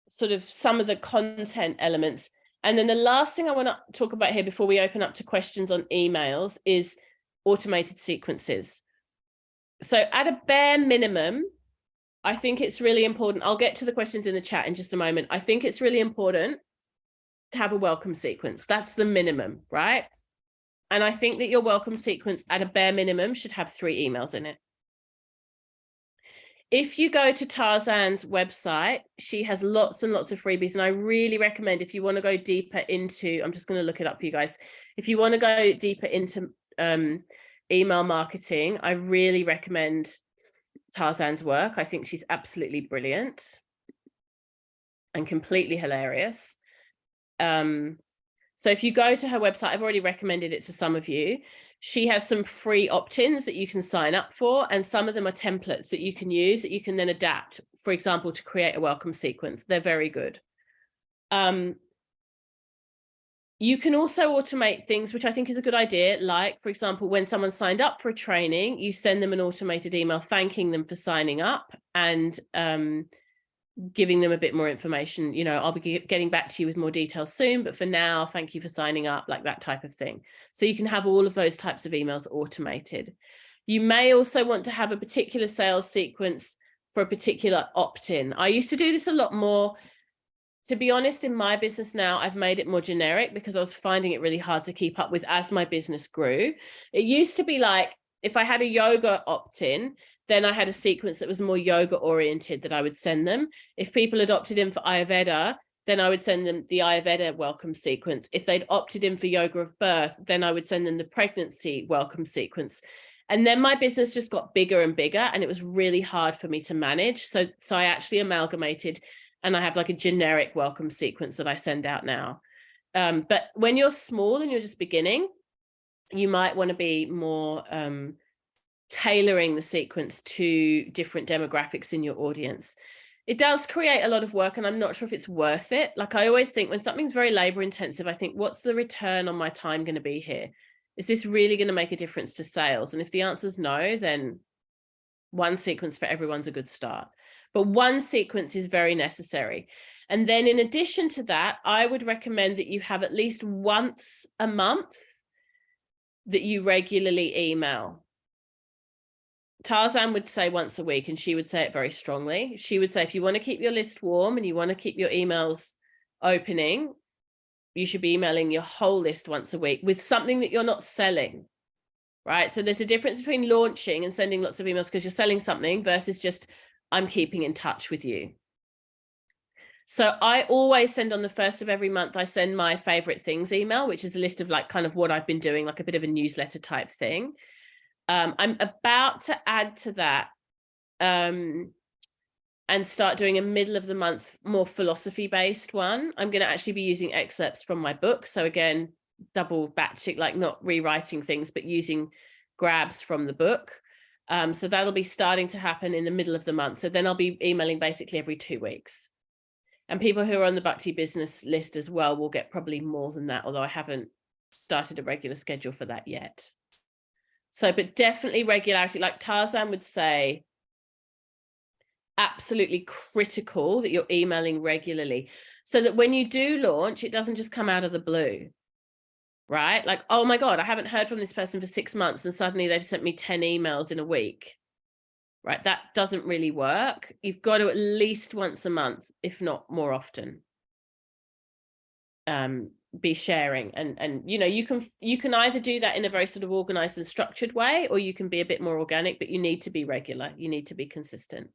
sort of some of the content elements. And then the last thing I want to talk about here before we open up to questions on emails is automated sequences. So at a bare minimum, I think it's really important. I'll get to the questions in the chat in just a moment. I think it's really important to have a welcome sequence. That's the minimum, right? And I think that your welcome sequence at a bare minimum should have 3 emails in it. If you go to Tarzan's website, she has lots and lots of freebies. And I really recommend, if you want to go deeper into, I'm just going to look it up for you guys. If you want to go deeper into email marketing, I really recommend Tarzan's work. I think she's absolutely brilliant and completely hilarious. So if you go to her website, I've already recommended it to some of you. She has some free opt-ins that you can sign up for, and some of them are templates that you can use that you can then adapt, for example, to create a welcome sequence. They're very good. You can also automate things, which I think is a good idea. Like, for example, when someone signed up for a training, you send them an automated email thanking them for signing up and giving them a bit more information. You know, I'll be getting back to you with more details soon, but for now, thank you for signing up, like that type of thing. So you can have all of those types of emails automated. You may also want to have a particular sales sequence for a particular opt-in. I used to do this a lot more. To be honest, in my business now, I've made it more generic because I was finding it really hard to keep up with as my business grew. It used to be like, if I had a yoga opt-in, then I had a sequence that was more yoga oriented that I would send them. If people had opted in for Ayurveda, then I would send them the Ayurveda welcome sequence. If they'd opted in for yoga of birth, then I would send them the pregnancy welcome sequence. And then my business just got bigger and bigger, and it was really hard for me to manage. So I actually amalgamated, and I have like a generic welcome sequence that I send out now. But when you're small and you're just beginning, you might want to be more tailoring the sequence to different demographics in your audience. It does create a lot of work, and I'm not sure if it's worth it. Like, I always think when something's very labor intensive, I think, what's the return on my time going to be here? Is this really going to make a difference to sales? And if the answer is no, then one sequence for everyone's a good start. But one sequence is very necessary. And then in addition to that, I would recommend that you have at least once a month that you regularly email. Tarzan would say once a week, and she would say it very strongly. She would say, if you want to keep your list warm and you want to keep your emails opening, you should be emailing your whole list once a week with something that you're not selling, right? So there's a difference between launching and sending lots of emails because you're selling something versus just, I'm keeping in touch with you. So I always send on the first of every month, I send my favorite things email, which is a list of like kind of what I've been doing, like a bit of a newsletter type thing. I'm about to add to that and start doing a middle of the month, more philosophy based one. I'm going to actually be using excerpts from my book. So again, double batching, like not rewriting things, but using grabs from the book. So that'll be starting to happen in the middle of the month. So then I'll be emailing basically every 2 weeks. And people who are on the Bhakti business list as well will get probably more than that, although I haven't started a regular schedule for that yet. So, but definitely regularity, like Tarzan would say, absolutely critical that you're emailing regularly so that when you do launch, it doesn't just come out of the blue, right? Like, oh my God, I haven't heard from this person for 6 months and suddenly they've sent me 10 emails in a week, right? That doesn't really work. You've got to at least once a month, if not more often, be sharing. And you know, you can either do that in a very sort of organized and structured way, or you can be a bit more organic, but you need to be regular. You need to be consistent.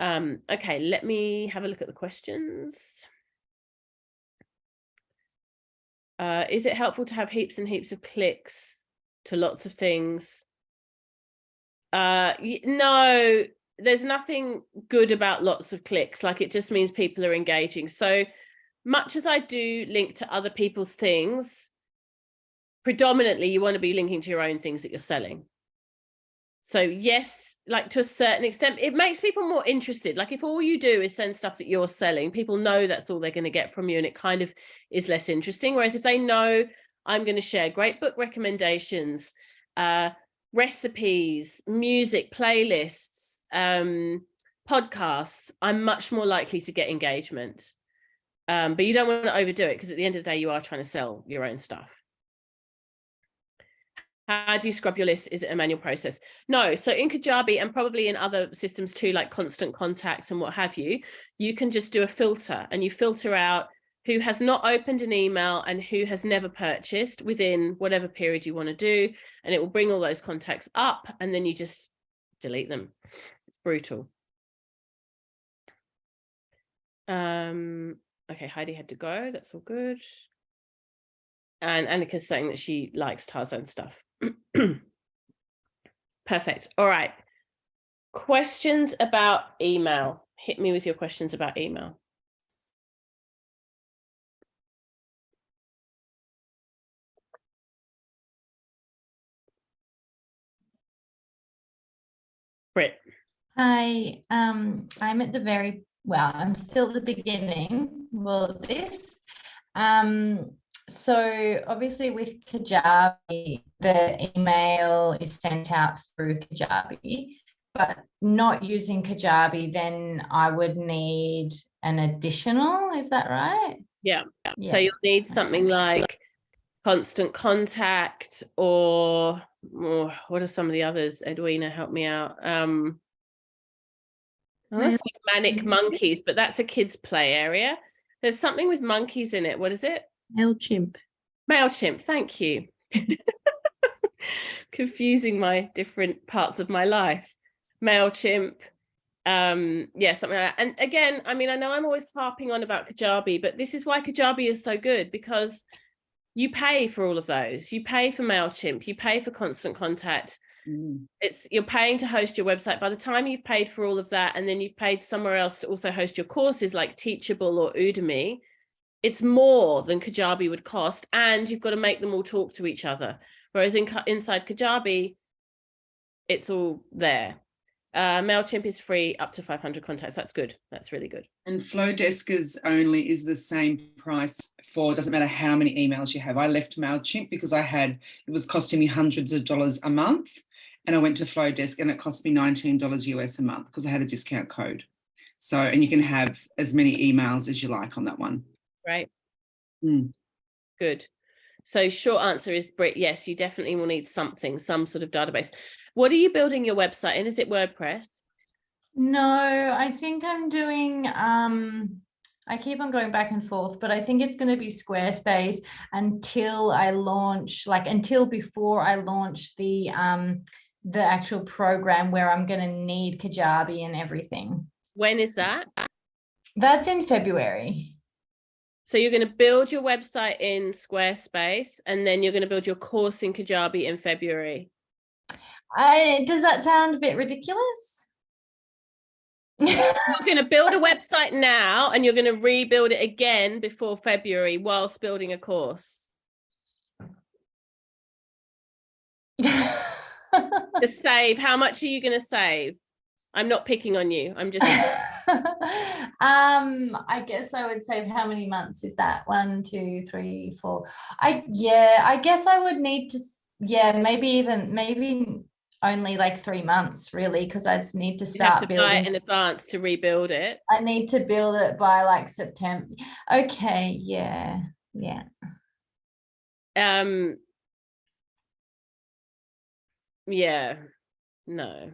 Okay, let me have a look at the questions. Is it helpful to have heaps and heaps of clicks to lots of things? No, there's nothing good about lots of clicks. Like, it just means people are engaging. So much as I do link to other people's things, predominantly you want to be linking to your own things that you're selling. So yes, like to a certain extent, it makes people more interested. Like if all you do is send stuff that you're selling, people know that's all they're going to get from you, and it kind of is less interesting. Whereas if they know I'm going to share great book recommendations, recipes, music, playlists, podcasts, I'm much more likely to get engagement. But you don't want to overdo it, because at the end of the day, you are trying to sell your own stuff. How do you scrub your list? Is it a manual process? No. So in Kajabi, and probably in other systems too, like Constant Contact and what have you, you can just do a filter, and you filter out who has not opened an email and who has never purchased within whatever period you want to do. And it will bring all those contacts up, and then you just delete them. It's brutal. Okay, Heidi had to go. That's all good. And Annika's saying that she likes Tarzan stuff. Perfect. All right. Questions about email. Hit me with your questions about email. Britt. Hi, I'm at the I'm still at the beginning of all of this. So obviously with Kajabi, the email is sent out through Kajabi, but not using Kajabi, then I would need an additional, is that right? Yeah. So you'll need something like Constant Contact, or what are some of the others? Edwina, help me out. Let's say Manic Monkeys, but that's a kids' play area. There's something with monkeys in it. What is it? MailChimp. MailChimp. Thank you. Confusing my different parts of my life. MailChimp. Yeah, something like that. And again, I mean, I know I'm always harping on about Kajabi, but this is why Kajabi is so good, because you pay for all of those. You pay for MailChimp, you pay for Constant Contact. You're paying to host your website. By the time you've paid for all of that, and then you've paid somewhere else to also host your courses like Teachable or Udemy, it's more than Kajabi would cost, and you've got to make them all talk to each other. Whereas inside Kajabi, it's all there. MailChimp is free up to 500 contacts. That's good. That's really good. And Flowdesk is the same price for, doesn't matter how many emails you have. I left MailChimp because it was costing me hundreds of dollars a month. And I went to Flowdesk and it cost me $19 US a month because I had a discount code. So, and you can have as many emails as you like on that one. Right. Good. So short answer is, Britt, yes, you definitely will need something, some sort of database. What are you building your website in? Is it WordPress? No, I think I'm doing, I keep on going back and forth, but I think it's going to be Squarespace until before I launch the actual program where I'm going to need Kajabi and everything. When is that? That's in February. So you're going to build your website in Squarespace, and then you're going to build your course in Kajabi in February. Does that sound a bit ridiculous? You're going to build a website now, and you're going to rebuild it again before February whilst building a course. To save, how much are you going to save? I'm not picking on you. I'm just. I guess I would save, how many months is that? 1, 2, 3, 4. I guess I would need to, maybe only like 3 months really, because I'd need to start building. Buy it in advance to rebuild it. I need to build it by like September. Okay, yeah. Yeah, no.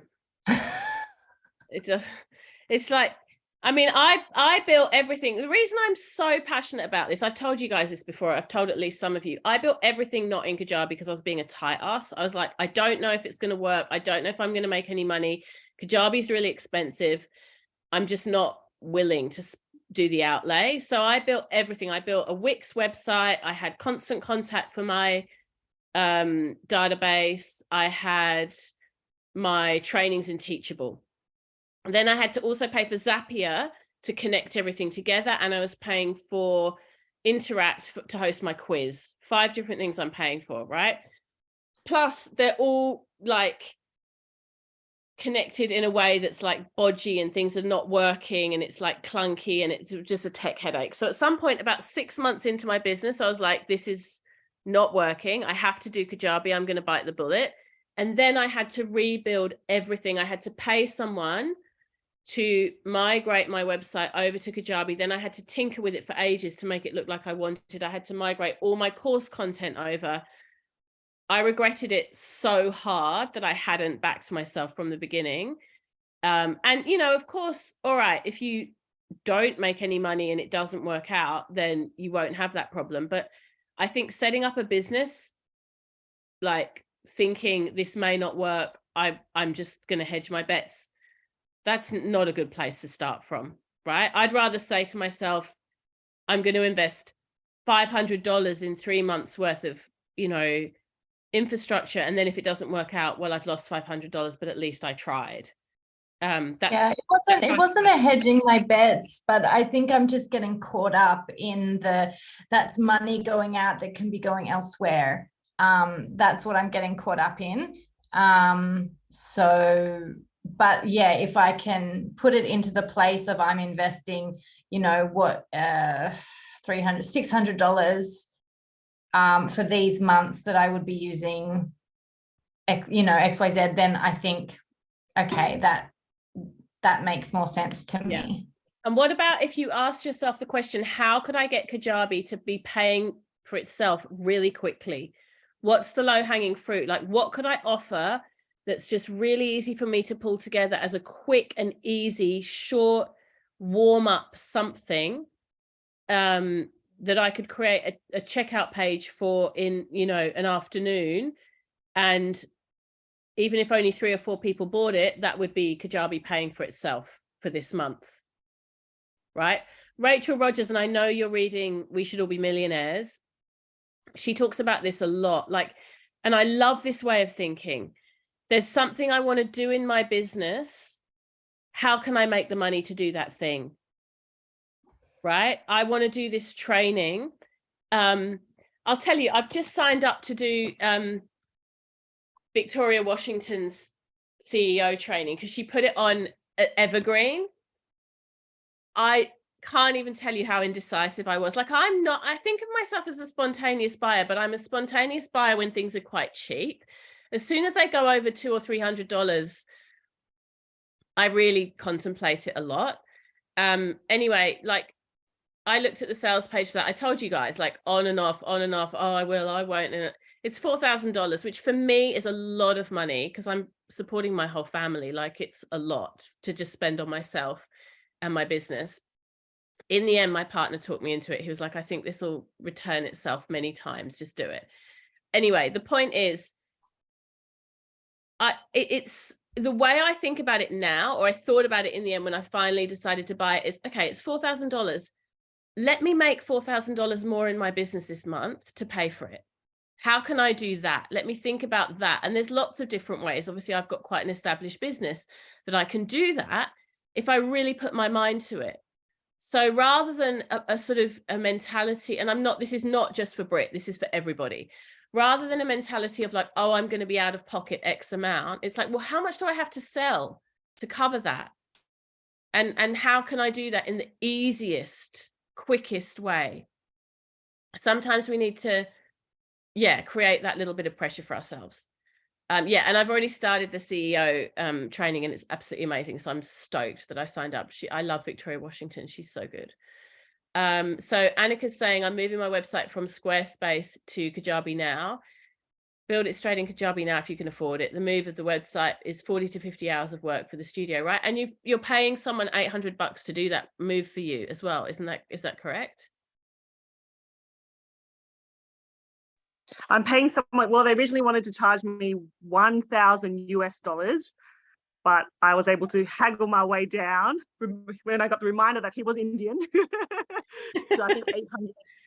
It does. It's like, I mean, I built everything. The reason I'm so passionate about this, I've told you guys this before, I've told at least some of you, I built everything not in Kajabi because I was being a tight ass. I was like, I don't know if it's going to work. I don't know if I'm going to make any money. Kajabi is really expensive. I'm just not willing to do the outlay. So I built everything. I built a Wix website. I had Constant Contact for my database. I had my trainings in Teachable. And then I had to also pay for Zapier to connect everything together. And I was paying for Interact to host my quiz. 5 different things I'm paying for, right? Plus, they're all like connected in a way that's like bodgy and things are not working and it's like clunky and it's just a tech headache. So at some point, about 6 months into my business, I was like, this is not working. I have to do Kajabi. I'm going to bite the bullet. And then I had to rebuild everything. I had to pay someone to migrate my website over to Kajabi. Then I had to tinker with it for ages to make it look like I wanted. I had to migrate all my course content over. I regretted it so hard that I hadn't backed myself from the beginning. And, you know, of course, all right, if you don't make any money and it doesn't work out, then you won't have that problem. But I think setting up a business, like thinking this may not work, I'm just going to hedge my bets, that's not a good place to start from, right? I'd rather say to myself, I'm going to invest $500 in 3 months worth of, you know, infrastructure. And then if it doesn't work out, well, I've lost $500, but at least I tried. It wasn't a hedging my bets, but I think I'm just getting caught up in that's money going out that can be going elsewhere. That's what I'm getting caught up in. But yeah, if I can put it into the place of I'm investing, you know, what, $300, $600 for these months that I would be using, you know, XYZ, then I think, okay, that makes more sense to me. Yeah. And what about if you ask yourself the question, how could I get Kajabi to be paying for itself really quickly? What's the low-hanging fruit? Like, what could I offer that's just really easy for me to pull together as a quick and easy, short warm-up something that I could create a checkout page for in, you know, an afternoon. And even if only 3 or 4 people bought it, that would be Kajabi paying for itself for this month, right? Rachel Rogers, and I know you're reading We Should All Be Millionaires. She talks about this a lot, like, and I love this way of thinking. There's something I want to do in my business. How can I make the money to do that thing? Right? I want to do this training. I'll tell you, I've just signed up to do Victoria Washington's CEO training because she put it on at Evergreen. I can't even tell you how indecisive I was. Like, I think of myself as a spontaneous buyer, but I'm a spontaneous buyer when things are quite cheap. As soon as they go over $200 or $300, I really contemplate it a lot. Anyway, like, I looked at the sales page for that. I told you guys, like, on and off. Oh, I will, I won't. And it's $4,000, which for me is a lot of money because I'm supporting my whole family. Like, it's a lot to just spend on myself and my business. In the end, my partner talked me into it. He was like, I think this will return itself many times. Just do it. Anyway, the point is, it's the way I think about it now, or I thought about it in the end when I finally decided to buy it, is, okay, it's $4,000. Let me make $4,000 more in my business this month to pay for it. How can I do that? Let me think about that. And there's lots of different ways. Obviously, I've got quite an established business that I can do that if I really put my mind to it. So rather than a sort of a mentality, and this is not just for Brit, this is for everybody. Rather than a mentality of like, oh, I'm going to be out of pocket X amount, it's like, well, how much do I have to sell to cover that? And how can I do that in the easiest, quickest way? Sometimes we need to, create that little bit of pressure for ourselves. And I've already started the CEO training, and it's absolutely amazing. So I'm stoked that I signed up. I love Victoria Washington. She's so good. So Annika's saying, I'm moving my website from Squarespace to Kajabi now. Build it straight in Kajabi now if you can afford it. The move of the website is 40 to 50 hours of work for the studio, right? And you're paying someone $800 to do that move for you as well. Is that correct? I'm paying someone, well, they originally wanted to charge me $1,000, but I was able to haggle my way down when I got the reminder that he was Indian. So I think 800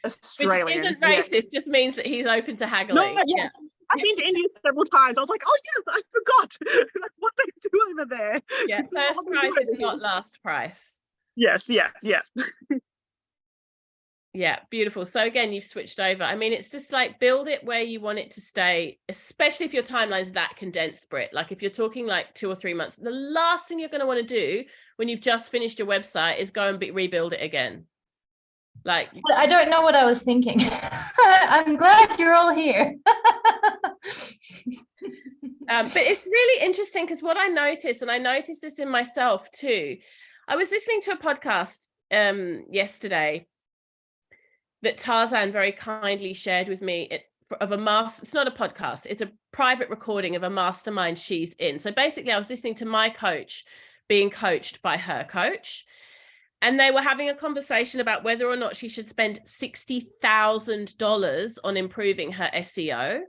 Australian. Which isn't racist, just means that he's open to haggling. No, yeah. I've been to India several times. I was like, oh yes, I forgot what they do over there. Yeah, first price is not last price. Yes. Yeah, beautiful. So again, you've switched over. I mean, it's just like build it where you want it to stay, especially if your timeline's that condensed, Brit. Like if you're talking like 2 or 3 months, the last thing you're going to want to do when you've just finished your website is go and rebuild it again. Like, I don't know what I was thinking. I'm glad you're all here. But it's really interesting because what I noticed, and I noticed this in myself too, I was listening to a podcast yesterday that Tarzan very kindly shared with me of a master, it's not a podcast, it's a private recording of a mastermind she's in. So basically I was listening to my coach being coached by her coach, and they were having a conversation about whether or not she should spend $60,000 on improving her SEO.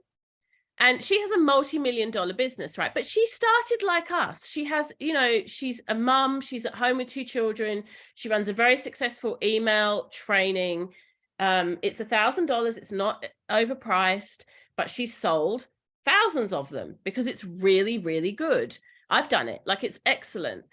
And she has a multi-million-dollar business, right? But she started like us. She has, you know, she's a mum, she's at home with 2 children. She runs a very successful email training. It's $1,000. It's not overpriced, but she's sold thousands of them because it's really, really good. I've done it. Like, it's excellent.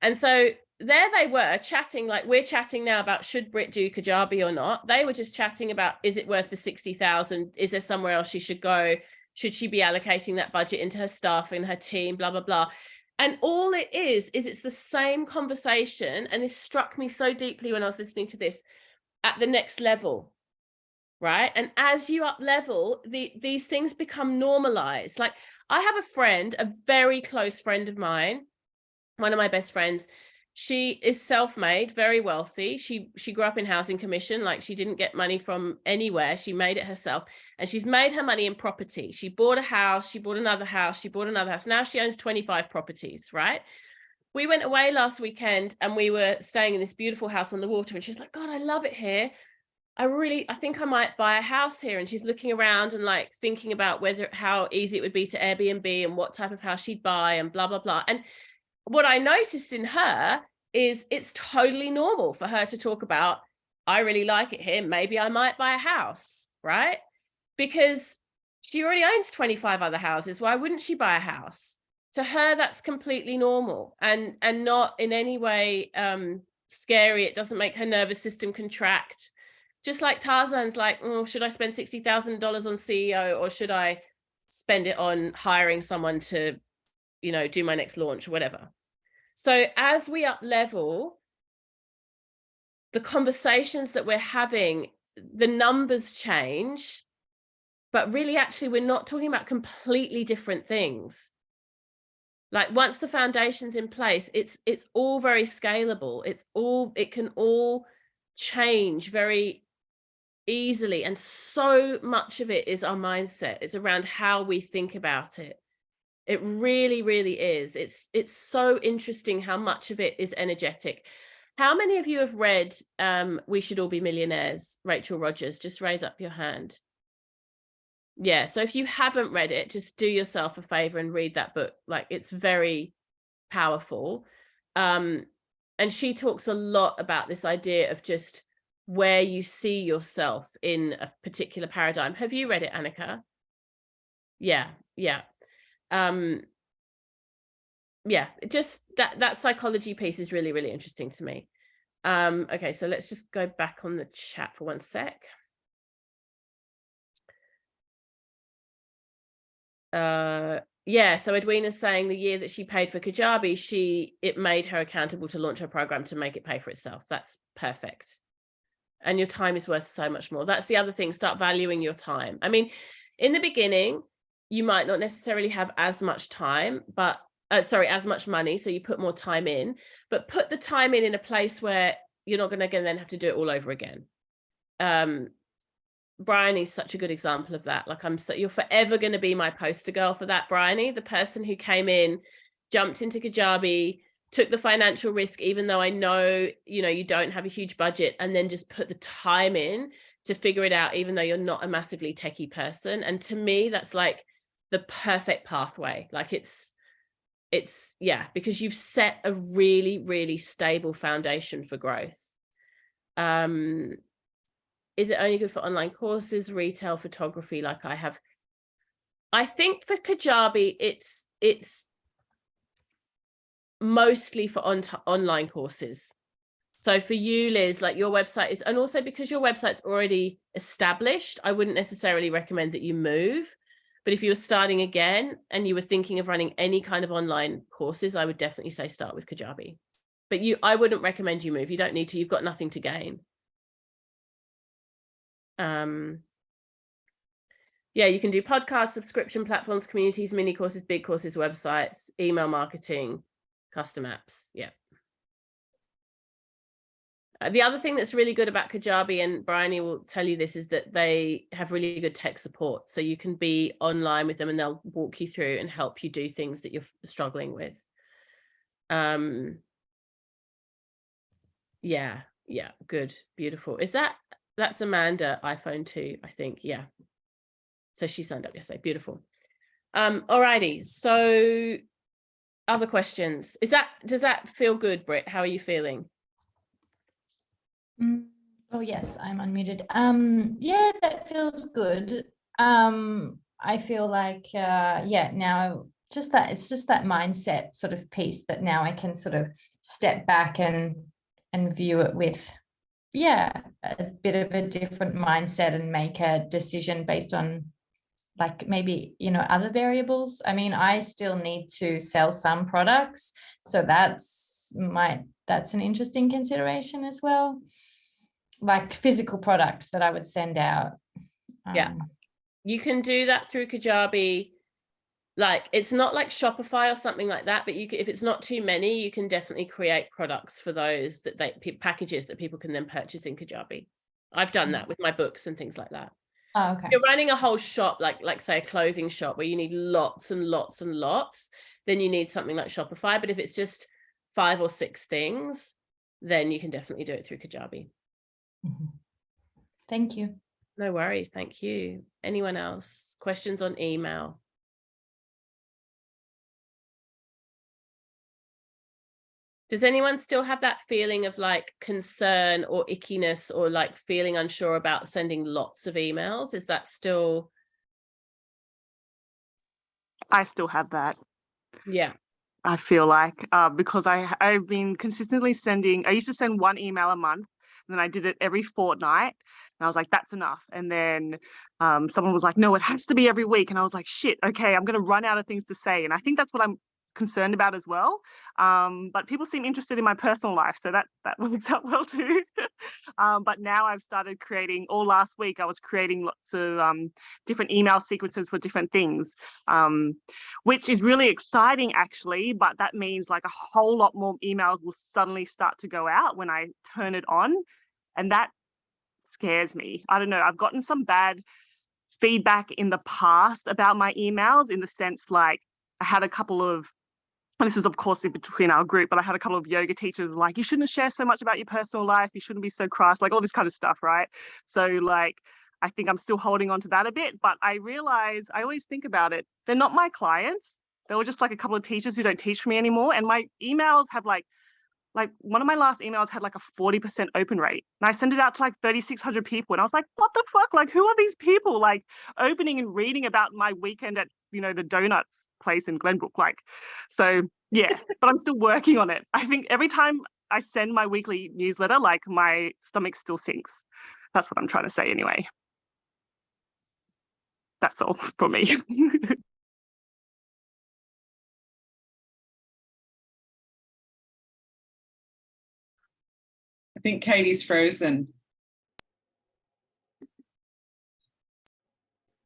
And so there they were chatting, like we're chatting now about should Brit do Kajabi or not. They were just chatting about, is it worth the 60,000? Is there somewhere else she should go? Should she be allocating that budget into her staff and her team, blah, blah, blah. And all it is it's the same conversation. And this struck me so deeply when I was listening to this, at the next level, right? And as you up level, these things become normalized. Like, I have a friend, a very close friend of mine, one of my best friends. She is self-made, very wealthy. She grew up in housing commission. Like, she didn't get money from anywhere. She made it herself, and she's made her money in property. She bought a house, she bought another house, she bought another house. Now she owns 25 properties, right? We went away last weekend and we were staying in this beautiful house on the water, and she's like, God, I love it here. I think I might buy a house here. And she's looking around and like thinking about how easy it would be to Airbnb and what type of house she'd buy and blah, blah, blah. And what I noticed in her is it's totally normal for her to talk about, I really like it here, maybe I might buy a house, right? Because she already owns 25 other houses. Why wouldn't she buy a house? To her, that's completely normal and not in any way scary. It doesn't make her nervous system contract. Just like Tarzan's like, oh, should I spend $60,000 on CEO, or should I spend it on hiring someone to, you know, do my next launch or whatever? So as we up level, the conversations that we're having, the numbers change, but really actually we're not talking about completely different things. Like, once the foundation's in place, it's all very scalable. It can all change very easily. And so much of it is our mindset. It's around how we think about it. It really, really is. It's so interesting how much of it is energetic. How many of you have read We Should All Be Millionaires, Rachel Rodgers? Just raise up your hand. Yeah, so if you haven't read it, just do yourself a favor and read that book. Like, it's very powerful. And she talks a lot about this idea of just where you see yourself in a particular paradigm. Have you read it, Annika? Yeah. Yeah, just that psychology piece is really, really interesting to me. Okay, so let's just go back on the chat for one sec. Yeah, so Edwina's saying the year that she paid for Kajabi, it made her accountable to launch her program to make it pay for itself. That's perfect. And your time is worth so much more. That's the other thing. Start valuing your time. I mean, in the beginning, you might not necessarily have as much time, but as much money. So you put more time in, but put the time in a place where you're not going to then have to do it all over again. Bryony is such a good example of that. Like, you're forever going to be my poster girl for that, Bryony, the person who came in, jumped into Kajabi, took the financial risk, even though I know, you know, you don't have a huge budget, and then just put the time in to figure it out, even though you're not a massively techie person. And to me, that's like the perfect pathway. Like, it's yeah, because you've set a really, really stable foundation for growth. Is it only good for online courses, retail, photography? Like, I think for Kajabi, it's mostly for online courses. So for you, Liz, like, your website is, and also because your website's already established, I wouldn't necessarily recommend that you move. But if you were starting again and you were thinking of running any kind of online courses, I would definitely say start with Kajabi. But I wouldn't recommend you move. You don't need to. You've got nothing to gain. Yeah, you can do podcasts, subscription platforms, communities, mini courses, big courses, websites, email marketing, custom apps. Yeah. The other thing that's really good about Kajabi, and Bryony will tell you this, is that they have really good tech support. So you can be online with them and they'll walk you through and help you do things that you're struggling with. Yeah, good, beautiful. That's Amanda, iPhone 2, I think. Yeah. So she signed up yesterday. Beautiful. Alrighty. So other questions. Does that feel good, Britt? How are you feeling? Oh yes, I'm unmuted. Yeah, that feels good. I feel like now it's just that mindset sort of piece that now I can sort of step back and view it with a bit of a different mindset and make a decision based on like maybe, you know, other variables. I mean, I still need to sell some products, so that's an interesting consideration as well, like physical products that I would send out. Yeah, you can do that through Kajabi. Like, it's not like Shopify or something like that, but you can, if it's not too many, you can definitely create products for those that packages that people can then purchase in Kajabi. I've done that with my books and things like that. Oh, okay. If you're running a whole shop, like say a clothing shop where you need lots and lots and lots, then you need something like Shopify. But if it's just 5 or 6 things, then you can definitely do it through Kajabi. Thank you. No worries. Thank you. Anyone else? Questions on email? Does anyone still have that feeling of like concern or ickiness or like feeling unsure about sending lots of emails? Is that still? I still have that. Yeah. I feel like because I've been consistently sending, I used to send 1 email a month, and then I did it every fortnight, and I was like, that's enough. And then someone was like, no, it has to be every week. And I was like, shit, okay, I'm going to run out of things to say. And I think that's what I'm concerned about as well. But people seem interested in my personal life, so that works out well too. But now I've started creating, all last week I was creating lots of different email sequences for different things, which is really exciting actually, but that means like a whole lot more emails will suddenly start to go out when I turn it on, and that scares me. I don't know, I've gotten some bad feedback in the past about my emails, in the sense like I had a couple of, and this is of course in between our group, but I had a couple of yoga teachers like, you shouldn't share so much about your personal life, you shouldn't be so crass, like all this kind of stuff, right? So like, I think I'm still holding on to that a bit, but I realize, I always think about it, they're not my clients. They were just like a couple of teachers who don't teach for me anymore. And my emails have like one of my last emails had like a 40% open rate. And I sent it out to like 3,600 people. And I was like, what the fuck? Like, who are these people like opening and reading about my weekend at, you know, the donuts place in Glenbrook? Like, so yeah, but I'm still working on it. I think every time I send my weekly newsletter, like my stomach still sinks. That's what I'm trying to say anyway. That's all for me. I think Katie's frozen.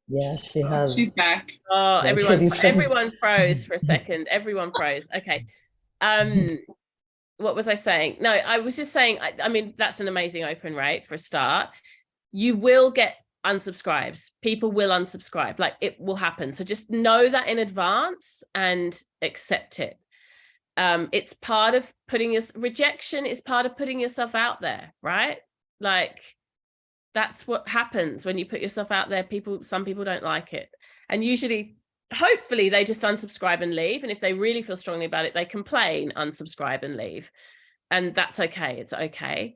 Yeah, she has. She's back. Oh, Yeah, everyone froze for a second. Everyone froze. Okay. What was I saying? No, I was just saying, I mean, that's an amazing open rate for a start. You will get unsubscribes. People will unsubscribe. Like, it will happen. So just know that in advance and accept it. It's part of rejection is part of putting yourself out there, right? Like, that's what happens when you put yourself out there. Some people don't like it. And usually, hopefully they just unsubscribe and leave. And if they really feel strongly about it, they complain, unsubscribe and leave. And that's okay. It's okay.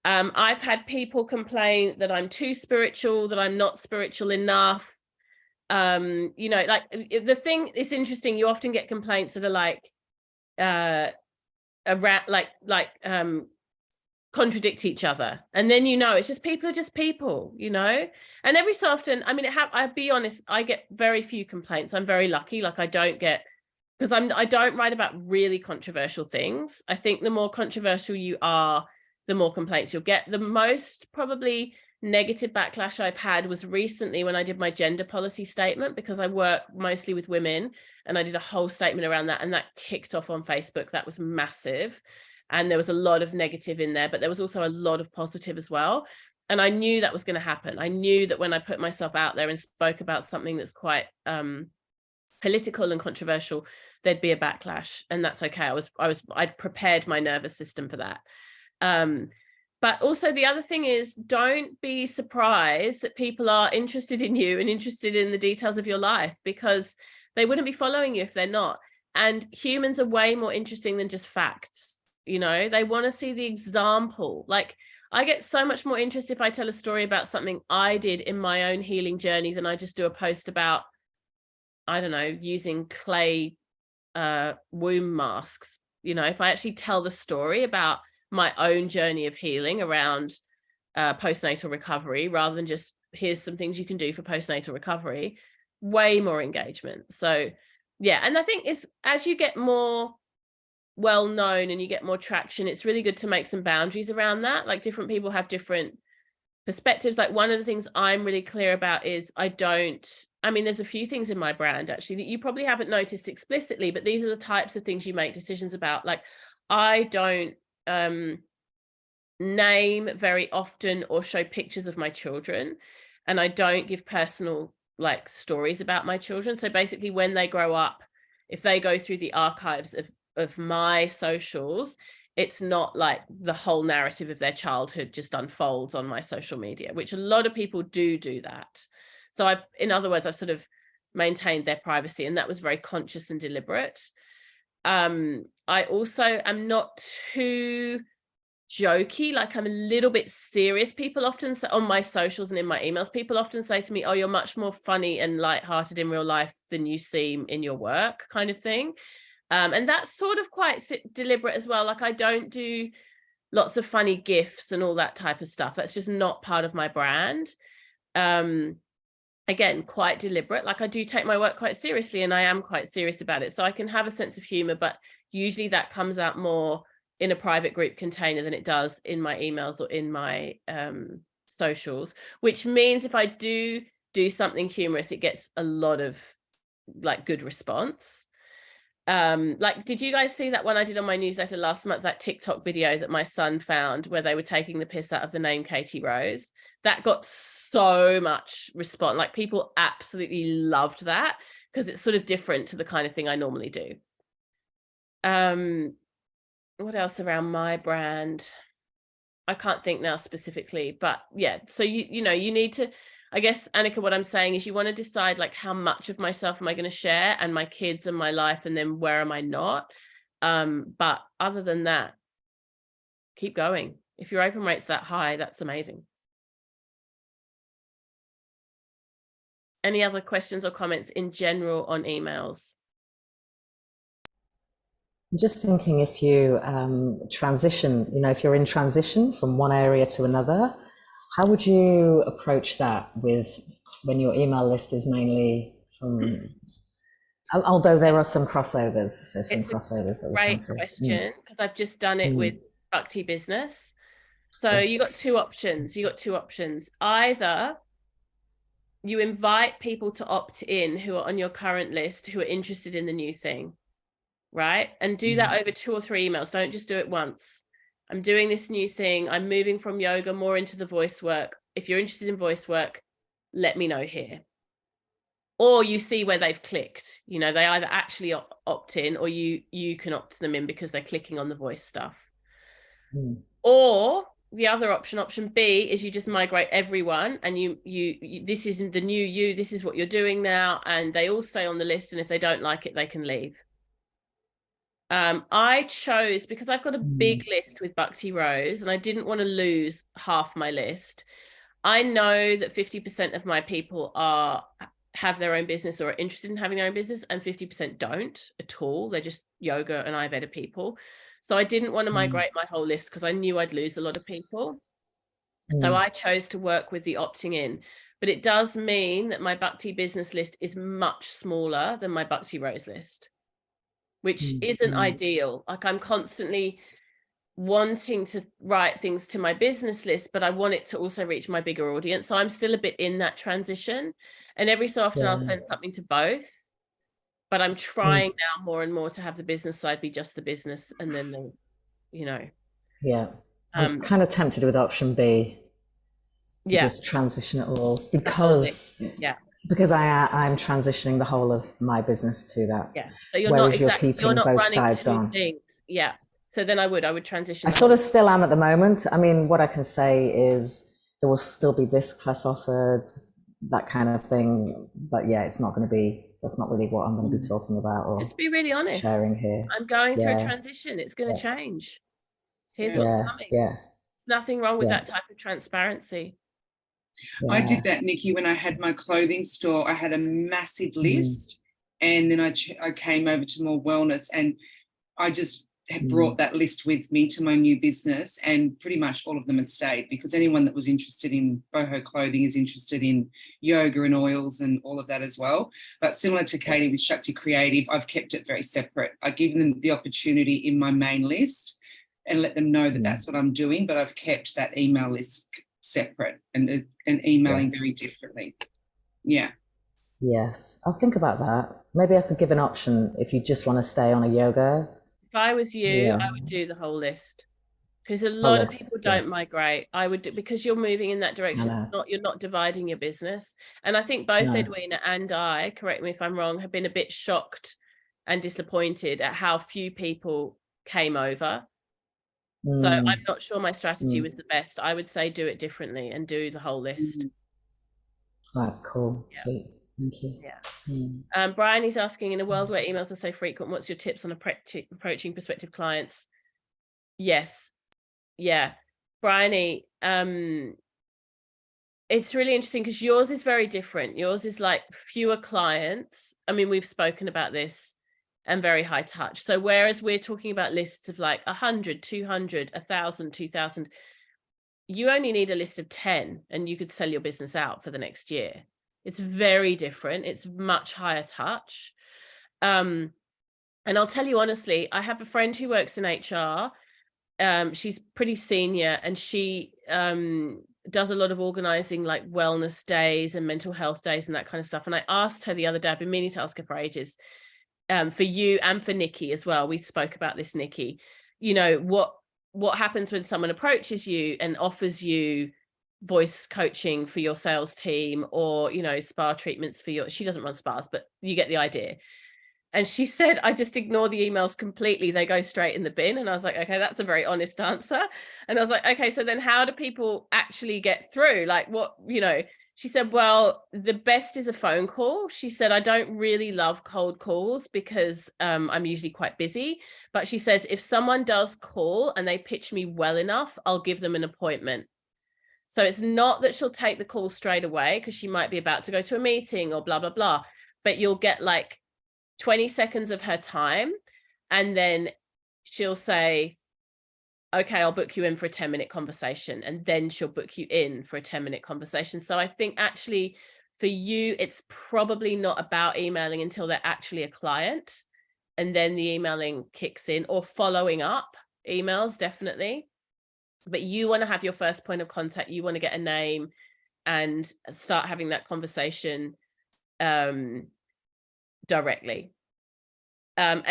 I've had people complain that I'm too spiritual, that I'm not spiritual enough. You know, like the thing is interesting. You often get complaints that are like, around contradict each other, and then, you know, it's just people are just people, you know. And every so often, I mean, I'll be honest, I get very few complaints. I'm very lucky. Like, I don't get, because I don't write about really controversial things. I think the more controversial you are, the more complaints you'll get. The most probably negative backlash I've had was recently when I did my gender policy statement, because I work mostly with women, and I did a whole statement around that, and that kicked off on Facebook. That was massive. and there was a lot of negative in there, but there was also a lot of positive as well. And I knew that was going to happen. I knew that when I put myself out there and spoke about something that's quite political and controversial, there'd be a backlash, and that's okay. I'd prepared my nervous system for that. But also the other thing is, don't be surprised that people are interested in you and interested in the details of your life, because they wouldn't be following you if they're not. And humans are way more interesting than just facts. You know, they want to see the example. Like, I get so much more interest if I tell a story about something I did in my own healing journey than I just do a post about, I don't know, using clay womb masks. You know, if I actually tell the story about my own journey of healing around postnatal recovery, rather than just here's some things you can do for postnatal recovery, way more engagement. So yeah, and I think it's, as you get more well known and you get more traction, it's really good to make some boundaries around that. Like, different people have different perspectives. Like, one of the things I'm really clear about is there's a few things in my brand actually that you probably haven't noticed explicitly, but these are the types of things you make decisions about. Like, I don't name very often or show pictures of my children, and I don't give personal like stories about my children. So basically, when they grow up, if they go through the archives of my socials, it's not like the whole narrative of their childhood just unfolds on my social media, which a lot of people do that. So in other words, I've sort of maintained their privacy, and that was very conscious and deliberate. I also am not too jokey. Like, I'm a little bit serious. People often say on my socials and in my emails, people often say to me, oh, you're much more funny and lighthearted in real life than you seem in your work, kind of thing. And that's sort of quite deliberate as well. Like, I don't do lots of funny gifs and all that type of stuff. That's just not part of my brand. Again, quite deliberate. Like, I do take my work quite seriously, and I am quite serious about it. So I can have a sense of humor, but usually that comes out more in a private group container than it does in my emails or in my socials, which means if I do something humorous, it gets a lot of like good response. Like, did you guys see that one I did on my newsletter last month, that TikTok video that my son found where they were taking the piss out of the name Katie Rose? That got so much response. Like, people absolutely loved that, because it's sort of different to the kind of thing I normally do. What else around my brand? I can't think now specifically, but yeah. So you know, you need to, I guess, Annika, what I'm saying is you want to decide like how much of myself am I going to share, and my kids and my life, and then where am I not? But other than that, keep going. If your open rate's that high, that's amazing. Any other questions or comments in general on emails? I'm just thinking, if you transition, you know, if you're in transition from one area to another, how would you approach that when your email list is mainly from, although there are some crossovers, there's some crossovers. Great question, because I've just done it with Bhakti Business. So you got two options. Either you invite people to opt in who are on your current list, who are interested in the new thing, right? And do that over 2 or 3 emails. Don't just do it once. I'm doing this new thing. I'm moving from yoga more into the voice work. If you're interested in voice work, let me know here. Or you see where they've clicked. You know, they either actually opt in, or you can opt them in because they're clicking on the voice stuff. Or the other option B, is you just migrate everyone, and you this isn't the new you, this is what you're doing now, and they all stay on the list, and if they don't like it, they can leave. I chose, because I've got a big list with Bhakti Rose, and I didn't want to lose half my list. I know that 50% of my people have their own business or are interested in having their own business, and 50% don't at all. They're just yoga and Ayurveda people. So I didn't want to migrate my whole list, because I knew I'd lose a lot of people. So I chose to work with the opting in. But it does mean that my Bhakti business list is much smaller than my Bhakti Rose list, which isn't ideal. Like, I'm constantly wanting to write things to my business list, but I want it to also reach my bigger audience. So I'm still a bit in that transition. And every so often I'll send something to both. But I'm trying now more and more to have the business side be just the business, and then you know. Yeah. I'm kind of tempted with option B to just transition it all because I'm transitioning the whole of my business to that. Yeah. So you're whereas not you're keeping not both running sides two on. things. Yeah. So then I would transition. I sort of still am at the moment. I mean, what I can say is there will still be this class offered, that kind of thing. But yeah, it's not going to be, that's not really what I'm going to be talking about or just be really honest. sharing here. I'm going through a transition. It's going to change. Here's what's coming. Yeah. There's nothing wrong with that type of transparency. I did that, Nikki, when I had my clothing store. I had a massive list, and then I came over to more wellness, and I just had brought that list with me to my new business, and pretty much all of them had stayed, because anyone that was interested in boho clothing is interested in yoga and oils and all of that as well. But similar to Katie with Shakti Creative, I've kept it very separate. I give them the opportunity in my main list and let them know that that's what I'm doing, but I've kept that email list separate and emailing very differently. Yeah. Yes, I'll think about that. Maybe I could give an option if you just want to stay on a yoga. If I was you, I would do the whole list, because a lot of people don't migrate. I would do, because you're moving in that direction. You're not dividing your business. And I think both Edwina and I, correct me if I'm wrong, have been a bit shocked and disappointed at how few people came over. So I'm not sure my strategy was the best. I would say do it differently and do the whole list. Right, cool, sweet, thank you. Yeah. Brian is asking, in a world where emails are so frequent, what's your tips on approaching prospective clients? Yes, yeah, Bryony, it's really interesting because yours is very different. Yours is like fewer clients. I mean, we've spoken about this, and very high touch. So whereas we're talking about lists of like 100, 200, 1,000, 2,000, you only need a list of 10 and you could sell your business out for the next year. It's very different. It's much higher touch. And I'll tell you honestly, I have a friend who works in HR. She's pretty senior, and she does a lot of organizing, like wellness days and mental health days and that kind of stuff. And I asked her the other day, I've been meaning to ask her for ages, for you and for Nikki as well. We spoke about this, Nikki. You know, what happens when someone approaches you and offers you voice coaching for your sales team, or, you know, spa treatments for your, she doesn't run spas, but you get the idea. And she said, I just ignore the emails completely. They go straight in the bin. And I was like, okay, that's a very honest answer. And I was like, okay, so then how do people actually get through? Like, what, you know, she said, well, the best is a phone call. She said, I don't really love cold calls because I'm usually quite busy. But she says, if someone does call and they pitch me well enough, I'll give them an appointment. So it's not that she'll take the call straight away because she might be about to go to a meeting or blah, blah, blah. But you'll get like 20 seconds of her time. And then she'll say, okay, I'll book you in for a 10-minute conversation. And then she'll book you in for a 10-minute conversation. So I think actually for you, it's probably not about emailing until they're actually a client. And then the emailing kicks in, or following up emails, definitely. But you want to have your first point of contact. You want to get a name and start having that conversation directly.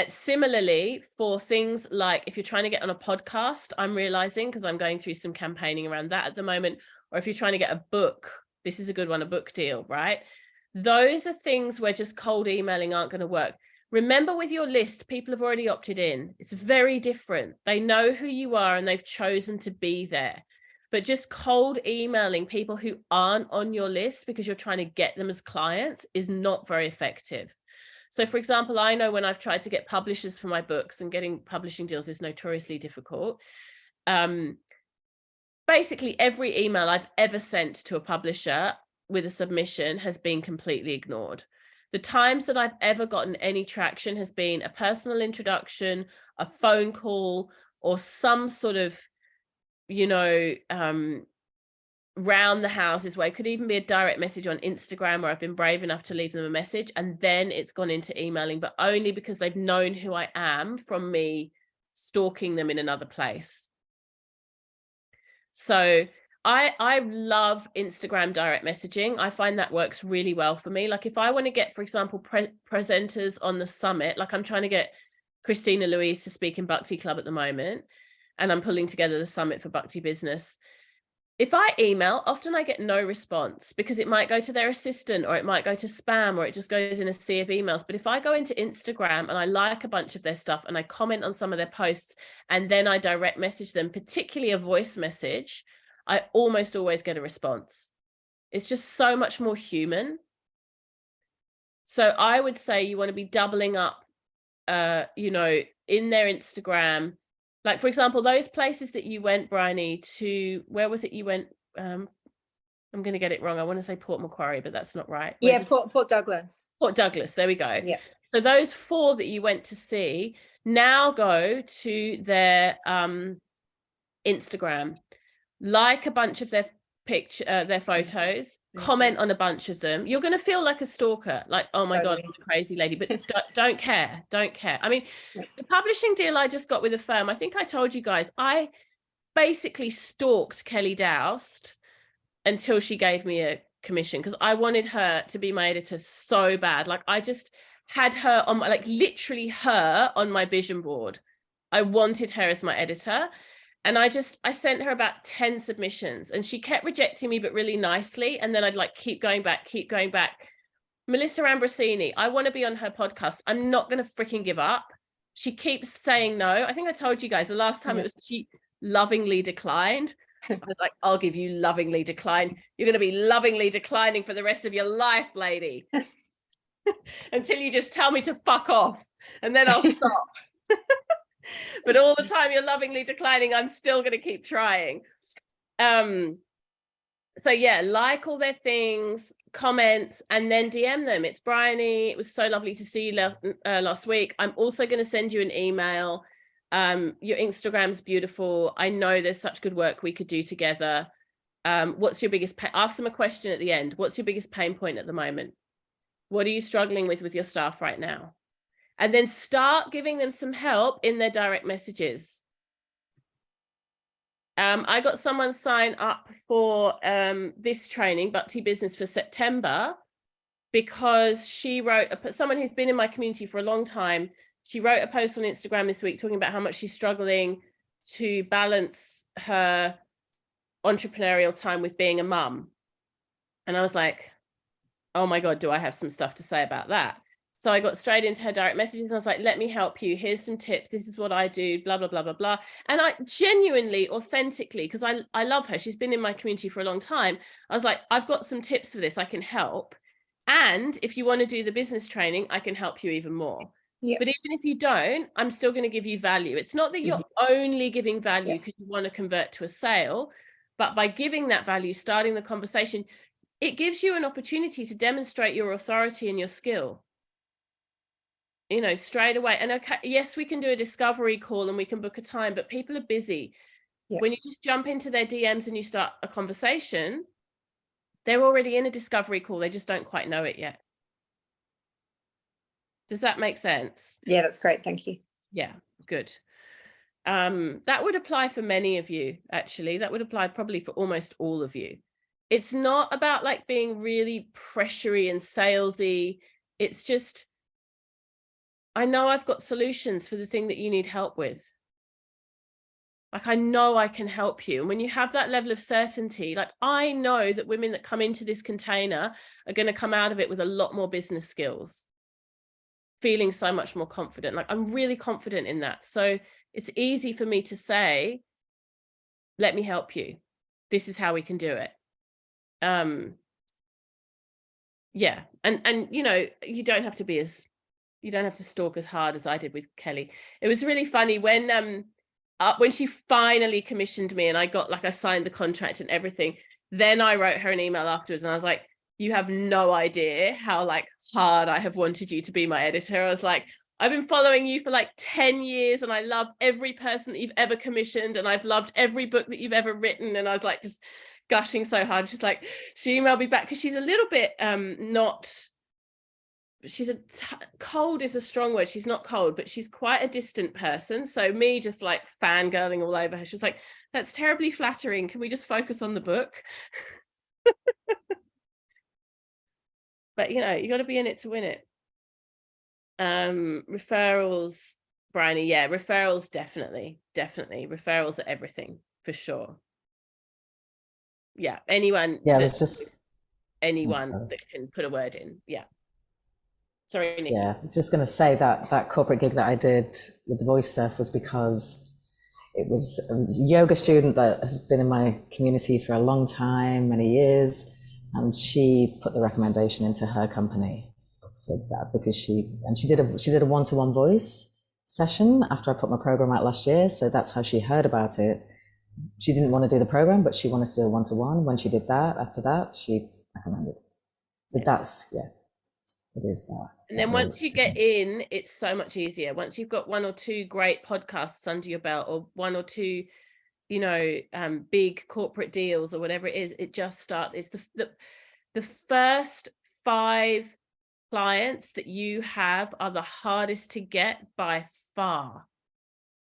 Similarly, for things like if you're trying to get on a podcast, I'm realizing, because I'm going through some campaigning around that at the moment, or if you're trying to get a book, this is a good one, a book deal, right? Those are things where just cold emailing aren't going to work. Remember, with your list, people have already opted in. It's very different. They know who you are and they've chosen to be there. But just cold emailing people who aren't on your list because you're trying to get them as clients is not very effective. So for example, I know when I've tried to get publishers for my books, and getting publishing deals is notoriously difficult. Basically every email I've ever sent to a publisher with a submission has been completely ignored. The times that I've ever gotten any traction has been a personal introduction, a phone call, or some sort of, you know, round the houses way. It could even be a direct message on Instagram where I've been brave enough to leave them a message, and then it's gone into emailing, but only because they've known who I am from me stalking them in another place. So I love Instagram direct messaging. I find that works really well for me. Like if I want to get, for example, presenters on the summit, like I'm trying to get Christina Louise to speak in Bhakti Club at the moment. and I'm pulling together the summit for Bhakti Business. If I email, often I get no response because it might go to their assistant, or it might go to spam, or it just goes in a sea of emails. But if I go into Instagram and I like a bunch of their stuff and I comment on some of their posts, and then I direct message them, particularly a voice message, I almost always get a response. It's just so much more human. So I would say you want to be doubling up, you know, in their Instagram. Like, for example, those places that you went, Bryony, to, where was it you went? I'm going to get it wrong. I want to say Port Macquarie, but that's not right. Yeah, Port Douglas. Port Douglas, there we go. Yeah. So those 4 that you went to see, now go to their Instagram, like a bunch of their their photos, comment on a bunch of them. You're going to feel like a stalker, like, oh my God, I'm a crazy lady, but don't care. I mean, the publishing deal I just got with a firm, I think I told you guys, I basically stalked Kelly Doust until she gave me a commission, because I wanted her to be my editor so bad. Like, I just had her on my, like, literally her on my vision board. I wanted her as my editor. And I sent her about 10 submissions, and she kept rejecting me, but really nicely. And then I'd like keep going back. Melissa Ambrosini, I want to be on her podcast. I'm not going to freaking give up. She keeps saying no. I think I told you guys the last time it was, she lovingly declined. I was like, I'll give you lovingly decline. You're going to be lovingly declining for the rest of your life, lady. Until you just tell me to fuck off, and then I'll stop. But all the time you're lovingly declining, I'm still going to keep trying. So yeah, like all their things, comments, and then DM them. It's Bryony. It was so lovely to see you last week. I'm also going to send you an email. Your Instagram's beautiful. I know there's such good work we could do together. What's your biggest pain? Ask them a question at the end. What's your biggest pain point at the moment? What are you struggling with your staff right now? And then start giving them some help in their direct messages. I got someone sign up for this training, Bhakti Business, for September, because she wrote, someone who's been in my community for a long time, she wrote a post on Instagram this week talking about how much she's struggling to balance her entrepreneurial time with being a mum. And I was like, oh my God, do I have some stuff to say about that? So I got straight into her direct messages, and I was like, let me help you. Here's some tips. This is what I do, blah, blah, blah, blah, blah. And I genuinely, authentically, because I love her, she's been in my community for a long time. I was like, I've got some tips for this. I can help. And if you want to do the business training, I can help you even more. Yep. But even if you don't, I'm still going to give you value. It's not that you're only giving value because you want to convert to a sale, but by giving that value, starting the conversation, it gives you an opportunity to demonstrate your authority and your skill. You know, straight away. And okay, yes, we can do a discovery call and we can book a time, but people are busy. When you just jump into their DMs and you start a conversation, they're already in a discovery call. They just don't quite know it yet. Does that make sense? Yeah, that's great. Thank you. Yeah, good. That would apply for many of you, actually. That would apply probably for almost all of you. It's not about like being really pressury and salesy. It's just, I know I've got solutions for the thing that you need help with. Like, I know I can help you. And when you have that level of certainty, like, I know that women that come into this container are going to come out of it with a lot more business skills, feeling so much more confident. Like, I'm really confident in that. So it's easy for me to say, let me help you. This is how we can do it. Yeah. And, you know, you don't have to stalk as hard as I did with Kelly. It was really funny when she finally commissioned me and I signed the contract and everything, then I wrote her an email afterwards and I was like, you have no idea how like hard I have wanted you to be my editor. I was like, I've been following you for like 10 years and I love every person that you've ever commissioned and I've loved every book that you've ever written. And I was like, just gushing so hard. She's like, she emailed me back because she's a little bit cold is a strong word. She's not cold, but she's quite a distant person. So me just like fangirling all over her. She was like, that's terribly flattering. Can we just focus on the book? But you know, you got to be in it to win it. Referrals, Bryony, yeah, referrals definitely. definitely. Referrals are everything, for sure. Yeah, anyone. Yeah, there's just anyone sorry. that can put a word in. Yeah. Sorry, Nikki. Yeah, I was just going to say that corporate gig that I did with the voice stuff was because it was a yoga student that has been in my community for a long time, many years, and she put the recommendation into her company. So that because she did a one-to-one voice session after I put my program out last year. So that's how she heard about it. She didn't want to do the program, but she wanted to do a one-to-one. When she did that, after that, she recommended. So that's, yeah, it is that. And then once you get in, it's so much easier. Once you've got 1 or 2 great podcasts under your belt, or 1 or 2, you know, big corporate deals or whatever it is, it just starts. It's the first 5 clients that you have are the hardest to get by far.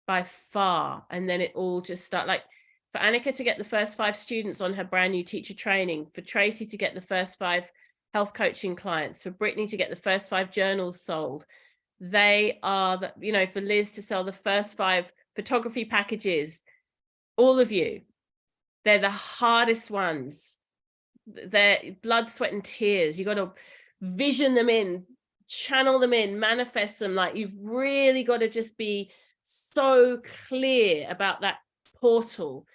And then it all just start, like for Annika to get the first 5 students on her brand new teacher training, for Tracy to get the first 5 health coaching clients, for Brittany to get the first 5 journals sold. They are the, you know, for Liz to sell the first 5 photography packages, all of you, they're the hardest ones. They're blood, sweat and tears. You got to vision them in, channel them in, manifest them. Like, you've really got to just be so clear about that portal,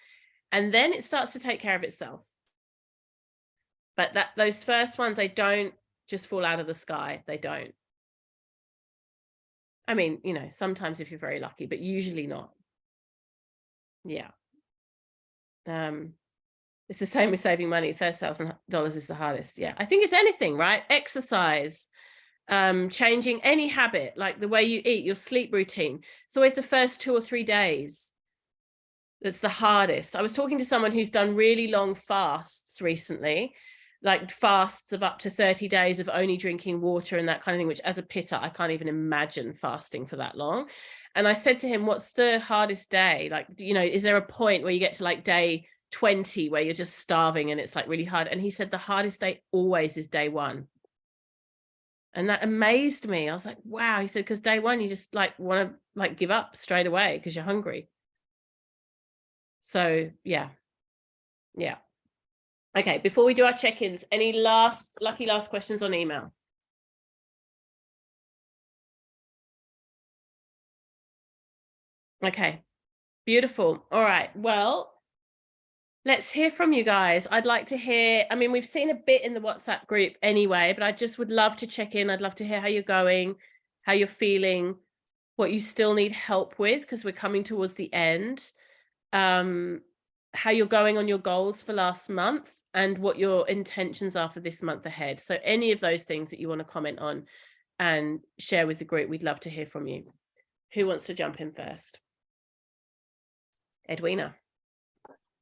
and then it starts to take care of itself. But those first ones, they don't just fall out of the sky. They don't. I mean, you know, sometimes if you're very lucky, but usually not. Yeah. It's the same with saving money. First $1,000 is the hardest. Yeah. I think it's anything, right? Exercise, changing any habit, like the way you eat, your sleep routine. It's always the first 2 or 3 days that's the hardest. I was talking to someone who's done really long fasts recently, like fasts of up to 30 days of only drinking water and that kind of thing, which as a pitter, I can't even imagine fasting for that long. And I said to him, what's the hardest day? Like, you know, is there a point where you get to like day 20 where you're just starving and it's like really hard? And he said the hardest day always is day 1. And that amazed me. I was like, wow. He said, because day 1, you just like want to like give up straight away because you're hungry. So yeah. Okay, before we do our check-ins, any lucky last questions on email? Okay, beautiful. All right, well, let's hear from you guys. I'd like to hear, I mean, we've seen a bit in the WhatsApp group anyway, but I just would love to check in. I'd love to hear how you're going, how you're feeling, what you still need help with, because we're coming towards the end. How you're going on your goals for last month and what your intentions are for this month ahead. So any of those things that you want to comment on and share with the group, we'd love to hear from you. Who wants to jump in first? Edwina.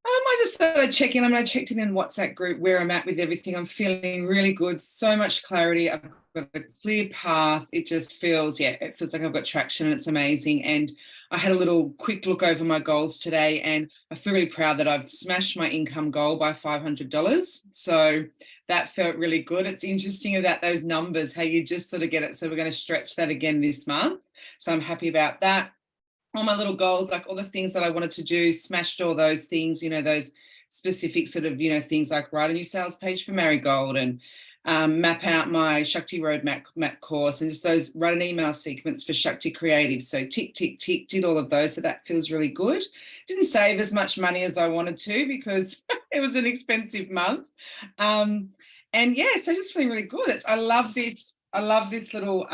I just thought I'd check in. I checked in WhatsApp group where I'm at with everything. I'm feeling really good. So much clarity. I've got a clear path. It just feels, it feels like I've got traction and it's amazing. And I had a little quick look over my goals today and I feel really proud that I've smashed my income goal by $500. So that felt really good. It's interesting about those numbers, how you just sort of get it. So we're going to stretch that again this month. So I'm happy about that. All my little goals, like all the things that I wanted to do, smashed all those things, you know, those specific sort of, you know, things like write a new sales page for Marigold and map out my Shakti Roadmap course and just those, write an email sequence for Shakti Creative. So tick, tick, tick, did all of those. So that feels really good. Didn't save as much money as I wanted to because it was an expensive month. And yeah, so just feeling really good. I love this little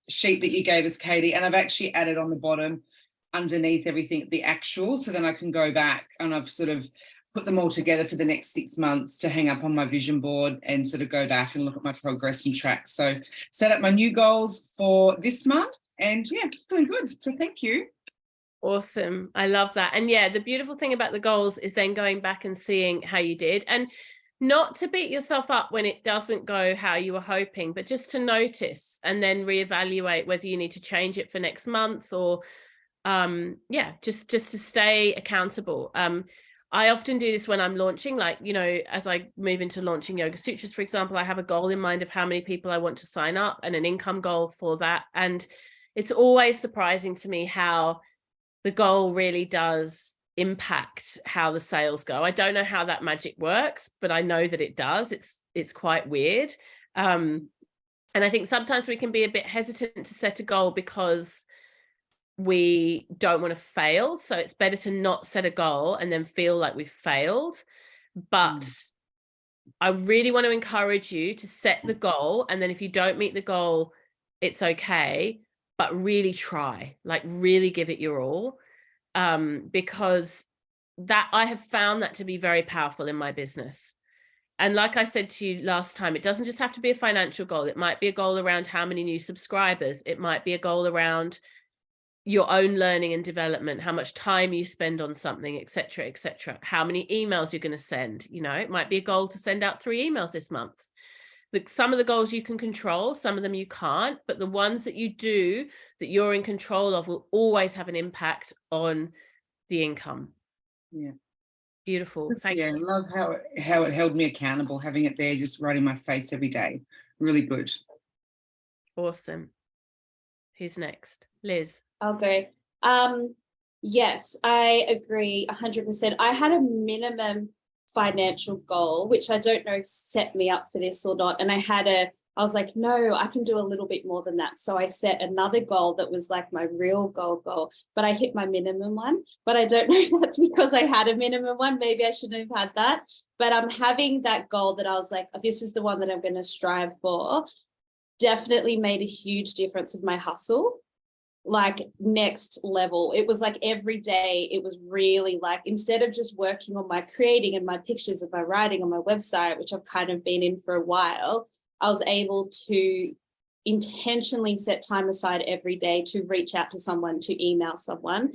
sheet that you gave us, Katie, and I've actually added on the bottom underneath everything the actual, so then I can go back and I've sort of put them all together for the next 6 months to hang up on my vision board and sort of go back and look at my progress and track. So set up my new goals for this month and yeah, feeling good. So thank you. Awesome. I love that. And yeah, the beautiful thing about the goals is then going back and seeing how you did, and not to beat yourself up when it doesn't go how you were hoping, but just to notice and then reevaluate whether you need to change it for next month or just to stay accountable. I often do this when I'm launching, like, you know, as I move into launching Yoga Sutras, for example, I have a goal in mind of how many people I want to sign up and an income goal for that. And it's always surprising to me how the goal really does impact how the sales go. I don't know how that magic works, but I know that it does. It's quite weird. And I think sometimes we can be a bit hesitant to set a goal because we don't want to fail. So it's better to not set a goal and then feel like we've failed. But I really want to encourage you to set the goal. And then if you don't meet the goal, it's okay, but really try, like really give it your all. Because that I have found that to be very powerful in my business. And like I said to you last time, it doesn't just have to be a financial goal. It might be a goal around how many new subscribers. It might be a goal around your own learning and development, how much time you spend on something, etc., how many emails you're going to send. You know, it might be a goal to send out 3 emails this month. Some of the goals you can control, some of them you can't, but the ones that you do that you're in control of will always have an impact on the income. Yeah. Beautiful. Thank I love how it held me accountable, having it there just right in my face every day. Really good. Awesome. Who's next? Liz. I'll go. Yes, I agree 100%. I had a minimum financial goal, which I don't know if set me up for this or not. And I was like, no, I can do a little bit more than that. So I set another goal that was like my real goal, but I hit my minimum one. But I don't know if that's because I had a minimum one. Maybe I shouldn't have had that. But I'm having that goal that I was like, this is the one that I'm going to strive for. Definitely made a huge difference with my hustle. Like next level. It was like every day, it was really like, instead of just working on my creating and my pictures of my writing on my website, which I've kind of been in for a while, I was able to intentionally set time aside every day to reach out to someone, to email someone.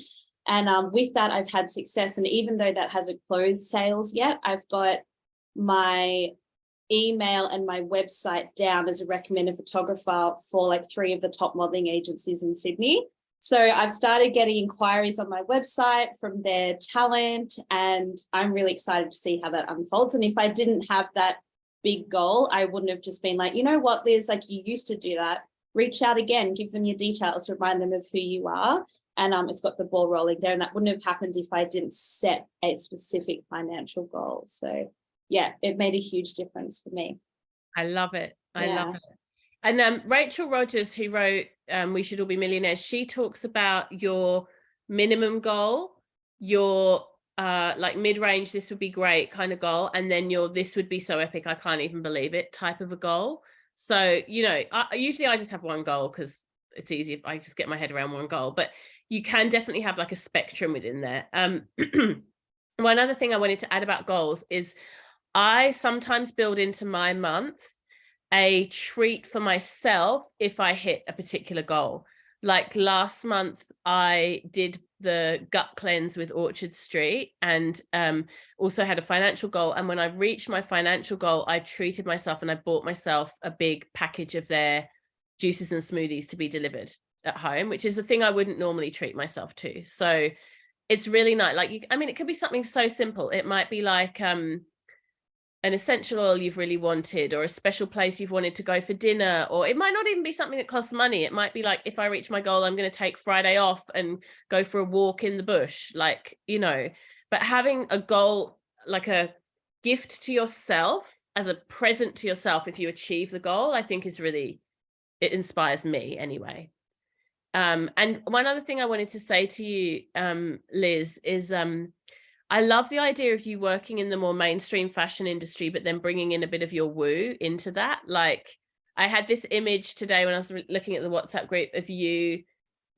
And with that, I've had success. And even though that hasn't closed sales yet, I've got my email and my website down as a recommended photographer for like 3 of the top modeling agencies in Sydney. So I've started getting inquiries on my website from their talent, and I'm really excited to see how that unfolds. And if I didn't have that big goal, I wouldn't have just been like, you know what, Liz, like you used to do that. Reach out again, give them your details, remind them of who you are. And it's got the ball rolling there. And that wouldn't have happened if I didn't set a specific financial goal. So yeah, it made a huge difference for me. I love it. I love it. And Rachel Rogers, who wrote We Should All Be Millionaires, she talks about your minimum goal, your like mid-range, this would be great kind of goal, and then your this would be so epic, I can't even believe it type of a goal. So, you know, usually I just have one goal because it's easy if I just get my head around one goal, but you can definitely have like a spectrum within there. One other thing I wanted to add about goals is I sometimes build into my month a treat for myself if I hit a particular goal. Like last month, I did the gut cleanse with Orchard Street and also had a financial goal. And when I reached my financial goal, I treated myself and I bought myself a big package of their juices and smoothies to be delivered at home, which is a thing I wouldn't normally treat myself to. So it's really nice. Like, I mean, it could be something so simple. It might be like an essential oil you've really wanted, or a special place you've wanted to go for dinner, or it might not even be something that costs money. It might be like, if I reach my goal, I'm going to take Friday off and go for a walk in the bush, like, you know. But having a goal, like a gift to yourself as a present to yourself if you achieve the goal, I think is really, it inspires me anyway. And one other thing I wanted to say to you, Liz, is I love the idea of you working in the more mainstream fashion industry, but then bringing in a bit of your woo into that. Like, I had this image today when I was looking at the WhatsApp group of you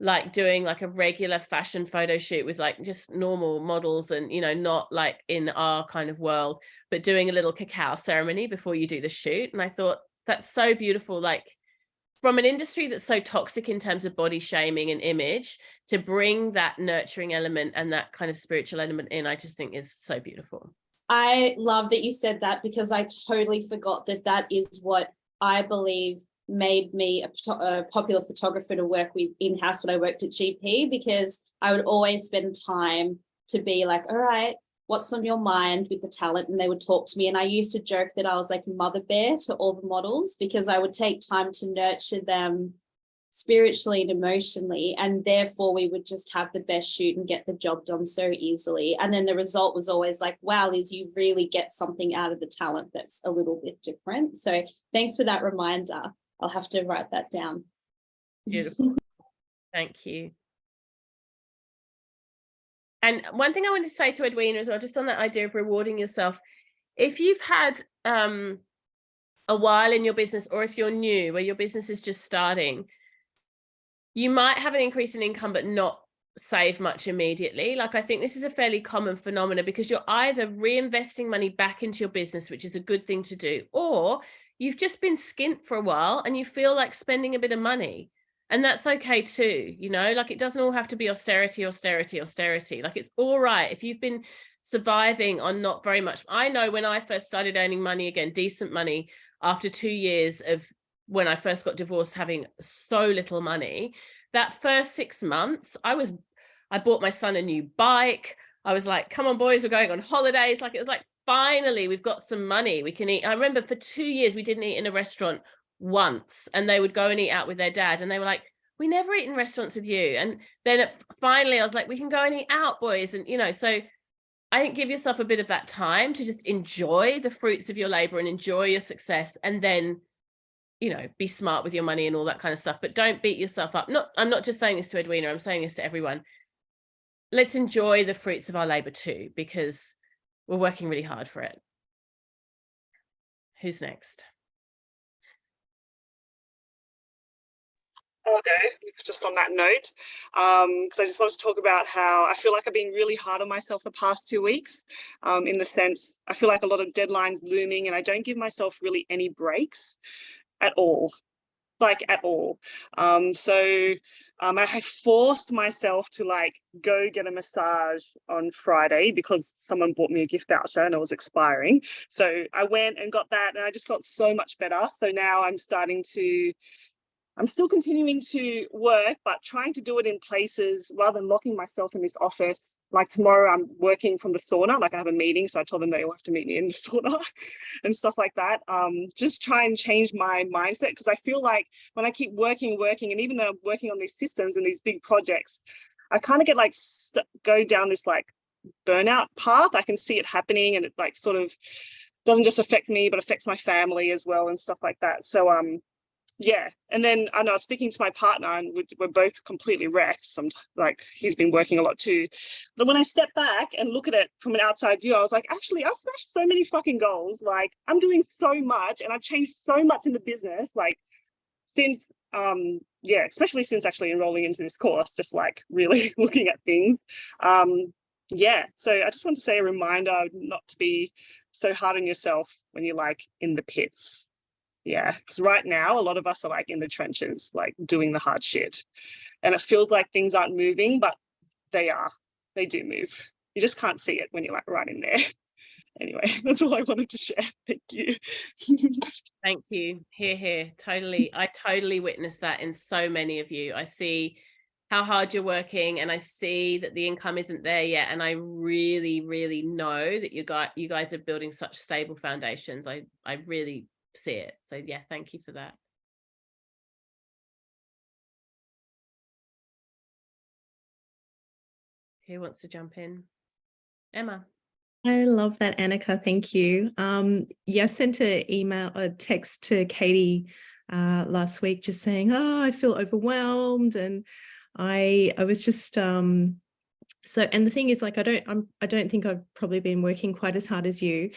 like doing like a regular fashion photo shoot with like just normal models and, you know, not like in our kind of world, but doing a little cacao ceremony before you do the shoot. And I thought that's so beautiful. Like, from an industry that's so toxic in terms of body shaming and image, to bring that nurturing element and that kind of spiritual element in, I just think is so beautiful. I love that you said that, because I totally forgot that that is what I believe made me a popular photographer to work with in-house when I worked at GP, because I would always spend time to be like, all right, what's on your mind with the talent? And they would talk to me. And I used to joke that I was like mother bear to all the models, because I would take time to nurture them spiritually and emotionally, and therefore we would just have the best shoot and get the job done so easily. And then the result was always like, wow, Liz, you really get something out of the talent that's a little bit different. So thanks for that reminder. I'll have to write that down. Beautiful. Thank you. And one thing I wanted to say to Edwina as well, just on that idea of rewarding yourself, if you've had a while in your business, or if you're new, where your business is just starting, you might have an increase in income but not save much immediately. Like, I think this is a fairly common phenomenon, because you're either reinvesting money back into your business, which is a good thing to do, or you've just been skint for a while and you feel like spending a bit of money. And that's okay too, you know, like, it doesn't all have to be austerity. Like, it's all right if you've been surviving on not very much. I know when I first started earning money again, decent money, after 2 years of when I first got divorced, having so little money, that first 6 months, I bought my son a new bike. I was like, come on, boys, we're going on holidays. Like, it was like, finally, we've got some money, we can eat. I remember for 2 years, we didn't eat in a restaurant once, and they would go and eat out with their dad. And they were like, we never eat in restaurants with you. And then finally, I was like, we can go and eat out, boys. And, you know, so I think give yourself a bit of that time to just enjoy the fruits of your labor and enjoy your success, and then, you know, be smart with your money and all that kind of stuff. But don't beat yourself up. I'm not just saying this to Edwina, I'm saying this to everyone. Let's enjoy the fruits of our labor too, because we're working really hard for it. Who's next? I'll go, just on that note, because I just wanted to talk about how I feel like I've been really hard on myself the past 2 weeks, in the sense I feel like a lot of deadlines looming, and I don't give myself really any breaks at all, like at all. I forced myself to like go get a massage on Friday because someone bought me a gift voucher and it was expiring. So I went and got that, and I just felt so much better. So now I'm still continuing to work, but trying to do it in places rather than locking myself in this office. Like tomorrow I'm working from the sauna, like I have a meeting, so I told them they all have to meet me in the sauna and stuff like that. Just try and change my mindset, because I feel like when I keep working, and even though I'm working on these systems and these big projects, I kind of get like go down this like burnout path. I can see it happening, and it like sort of doesn't just affect me, but affects my family as well and stuff like that. So yeah, and then I know I was speaking to my partner, and we're both completely wrecked. Like, he's been working a lot too. But when I step back and look at it from an outside view, I was like, actually, I've smashed so many fucking goals. Like, I'm doing so much, and I've changed so much in the business. Like, since especially since actually enrolling into this course, just like really looking at things. Yeah, so I just want to say a reminder not to be so hard on yourself when you're like in the pits. Yeah, because right now a lot of us are like in the trenches, like doing the hard shit, and it feels like things aren't moving, but they do move. You just can't see it when you're like right in there. Anyway, that's all I wanted to share. Thank you. Thank you. Here. Totally. I totally witnessed that in so many of you. I see how hard you're working, and I see that the income isn't there yet. And I really, really know that you guys are building such stable foundations. I really see it. So yeah, thank you for that. Who wants to jump in? Emma. I love that, Annika. Thank you. I sent a text to Katie last week, just saying, oh, I feel overwhelmed, and I was just and the thing is, like, I don't think I've probably been working quite as hard as you,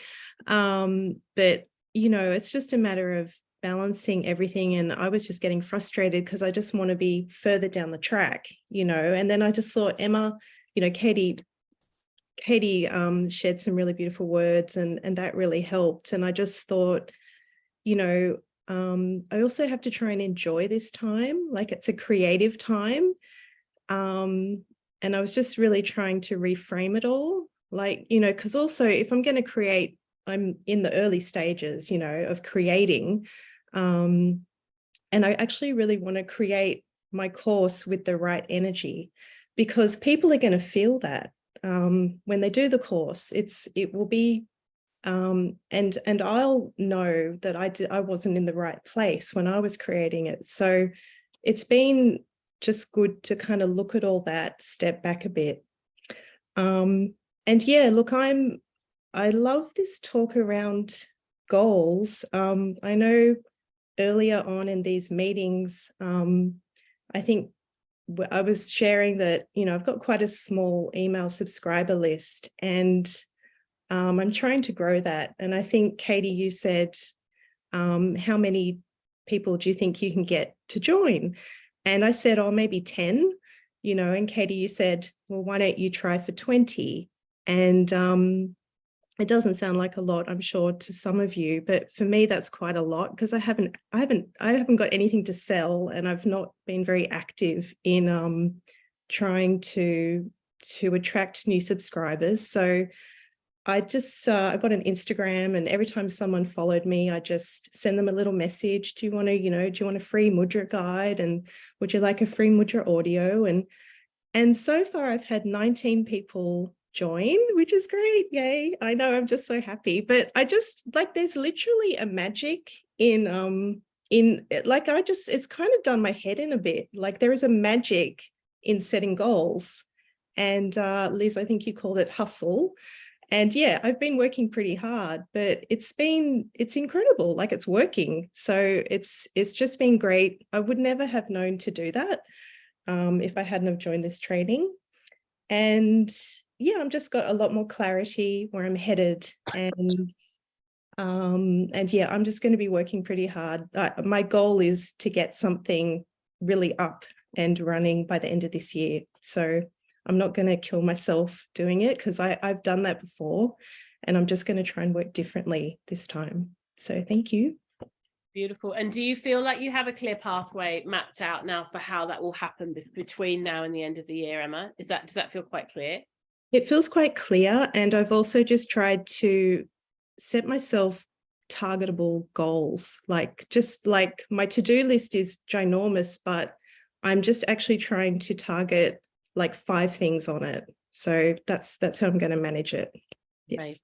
but you know, it's just a matter of balancing everything, and I was just getting frustrated because I just want to be further down the track, you know. And then I just thought, Emma, you know, Katie shared some really beautiful words, and that really helped. And I just thought, you know, I also have to try and enjoy this time, like it's a creative time. And I was just really trying to reframe it all, like, you know, because also if I'm going to create, I'm in the early stages, you know, of creating, and I actually really want to create my course with the right energy, because people are going to feel that when they do the course. It will be and I'll know that I wasn't in the right place when I was creating it. So it's been just good to kind of look at all that, step back a bit. And yeah, look, I love this talk around goals. I know earlier on in these meetings, I think I was sharing that, I've got quite a small email subscriber list, and I'm trying to grow that. And I think, Katie, you said, how many people do you think you can get to join? And I said, oh, maybe 10, and Katie, you said, well, why don't you try for 20? And it doesn't sound like a lot, I'm sure, to some of you, but for me, that's quite a lot, because I haven't got anything to sell, and I've not been very active in trying to attract new subscribers. So I just I got an Instagram, and every time someone followed me, I just send them a little message. Do you want a free mudra guide, and would you like a free mudra audio? And so far I've had 19 people join, which is great. Yay. I know, I'm just so happy. But I just like, there's literally a magic in like, it's kind of done my head in a bit. Like, there is a magic in setting goals. And Liz, I think you called it hustle. And yeah, I've been working pretty hard, but it's incredible. Like, it's working. So it's just been great. I would never have known to do that if I hadn't have joined this training. And yeah, I've just got a lot more clarity where I'm headed. And yeah, I'm just going to be working pretty hard. My goal is to get something really up and running by the end of this year. So I'm not going to kill myself doing it, because I've done that before, and I'm just going to try and work differently this time. So thank you. Beautiful. And do you feel like you have a clear pathway mapped out now for how that will happen between now and the end of the year, Emma? Does that feel quite clear? It feels quite clear. And I've also just tried to set myself targetable goals. Just like my to-do list is ginormous, but I'm just actually trying to target like 5 things on it. So that's how I'm going to manage it. Yes.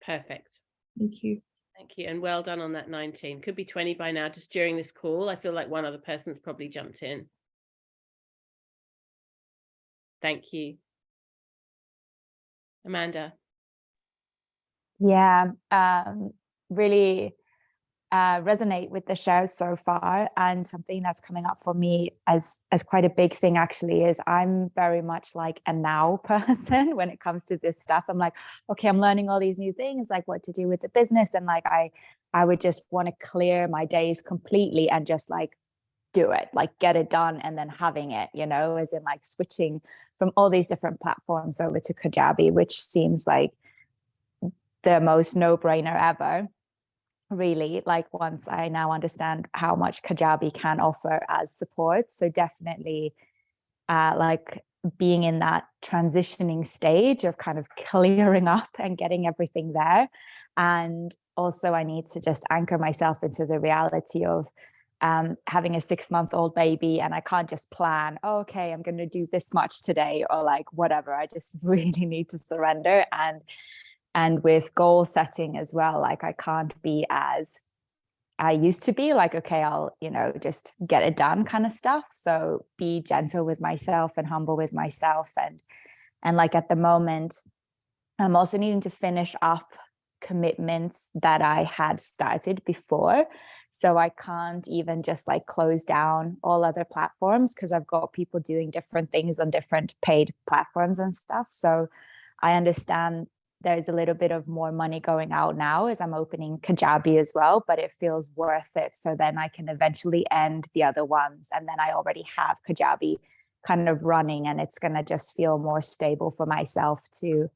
Right. Perfect. Thank you. Thank you. And well done on that 19. Could be 20 by now, just during this call. I feel like one other person's probably jumped in. Thank you. Amanda. Yeah, really resonate with the show so far. And something that's coming up for me as quite a big thing actually is I'm very much like a now person when it comes to this stuff. I'm like, okay, I'm learning all these new things, like what to do with the business. And like, I would just want to clear my days completely and just like do it, like get it done, and then having it, as in like switching from all these different platforms over to Kajabi, which seems like the most no-brainer ever. Really, like, once I now understand how much Kajabi can offer as support. So definitely like being in that transitioning stage of kind of clearing up and getting everything there. And also I need to just anchor myself into the reality of having a 6-month-old baby, and I can't just plan, oh, okay, I'm going to do this much today, or like whatever. I just really need to surrender. And with goal setting as well, like I can't be as I used to be, like, okay, I'll, just get it done kind of stuff. So be gentle with myself and humble with myself. And like at the moment, I'm also needing to finish up commitments that I had started before. So I can't even just like close down all other platforms, because I've got people doing different things on different paid platforms and stuff. So I understand there's a little bit of more money going out now as I'm opening Kajabi as well, but it feels worth it. So then I can eventually end the other ones. And then I already have Kajabi kind of running, and it's going to just feel more stable for myself to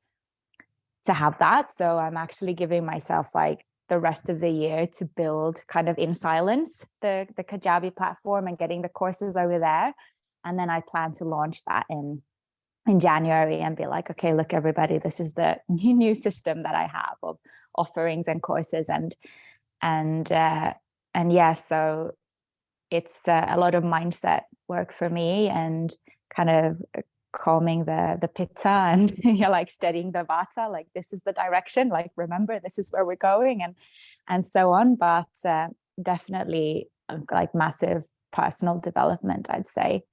have that. So I'm actually giving myself like the rest of the year to build kind of in silence the Kajabi platform and getting the courses over there. And then I plan to launch that in January and be like, okay, look, everybody, this is the new system that I have of offerings and courses. And yeah, so it's a lot of mindset work for me, and kind of calming the pitta, and like steadying the vata, like this is the direction, like remember this is where we're going, and so on. But definitely like massive personal development, I'd say,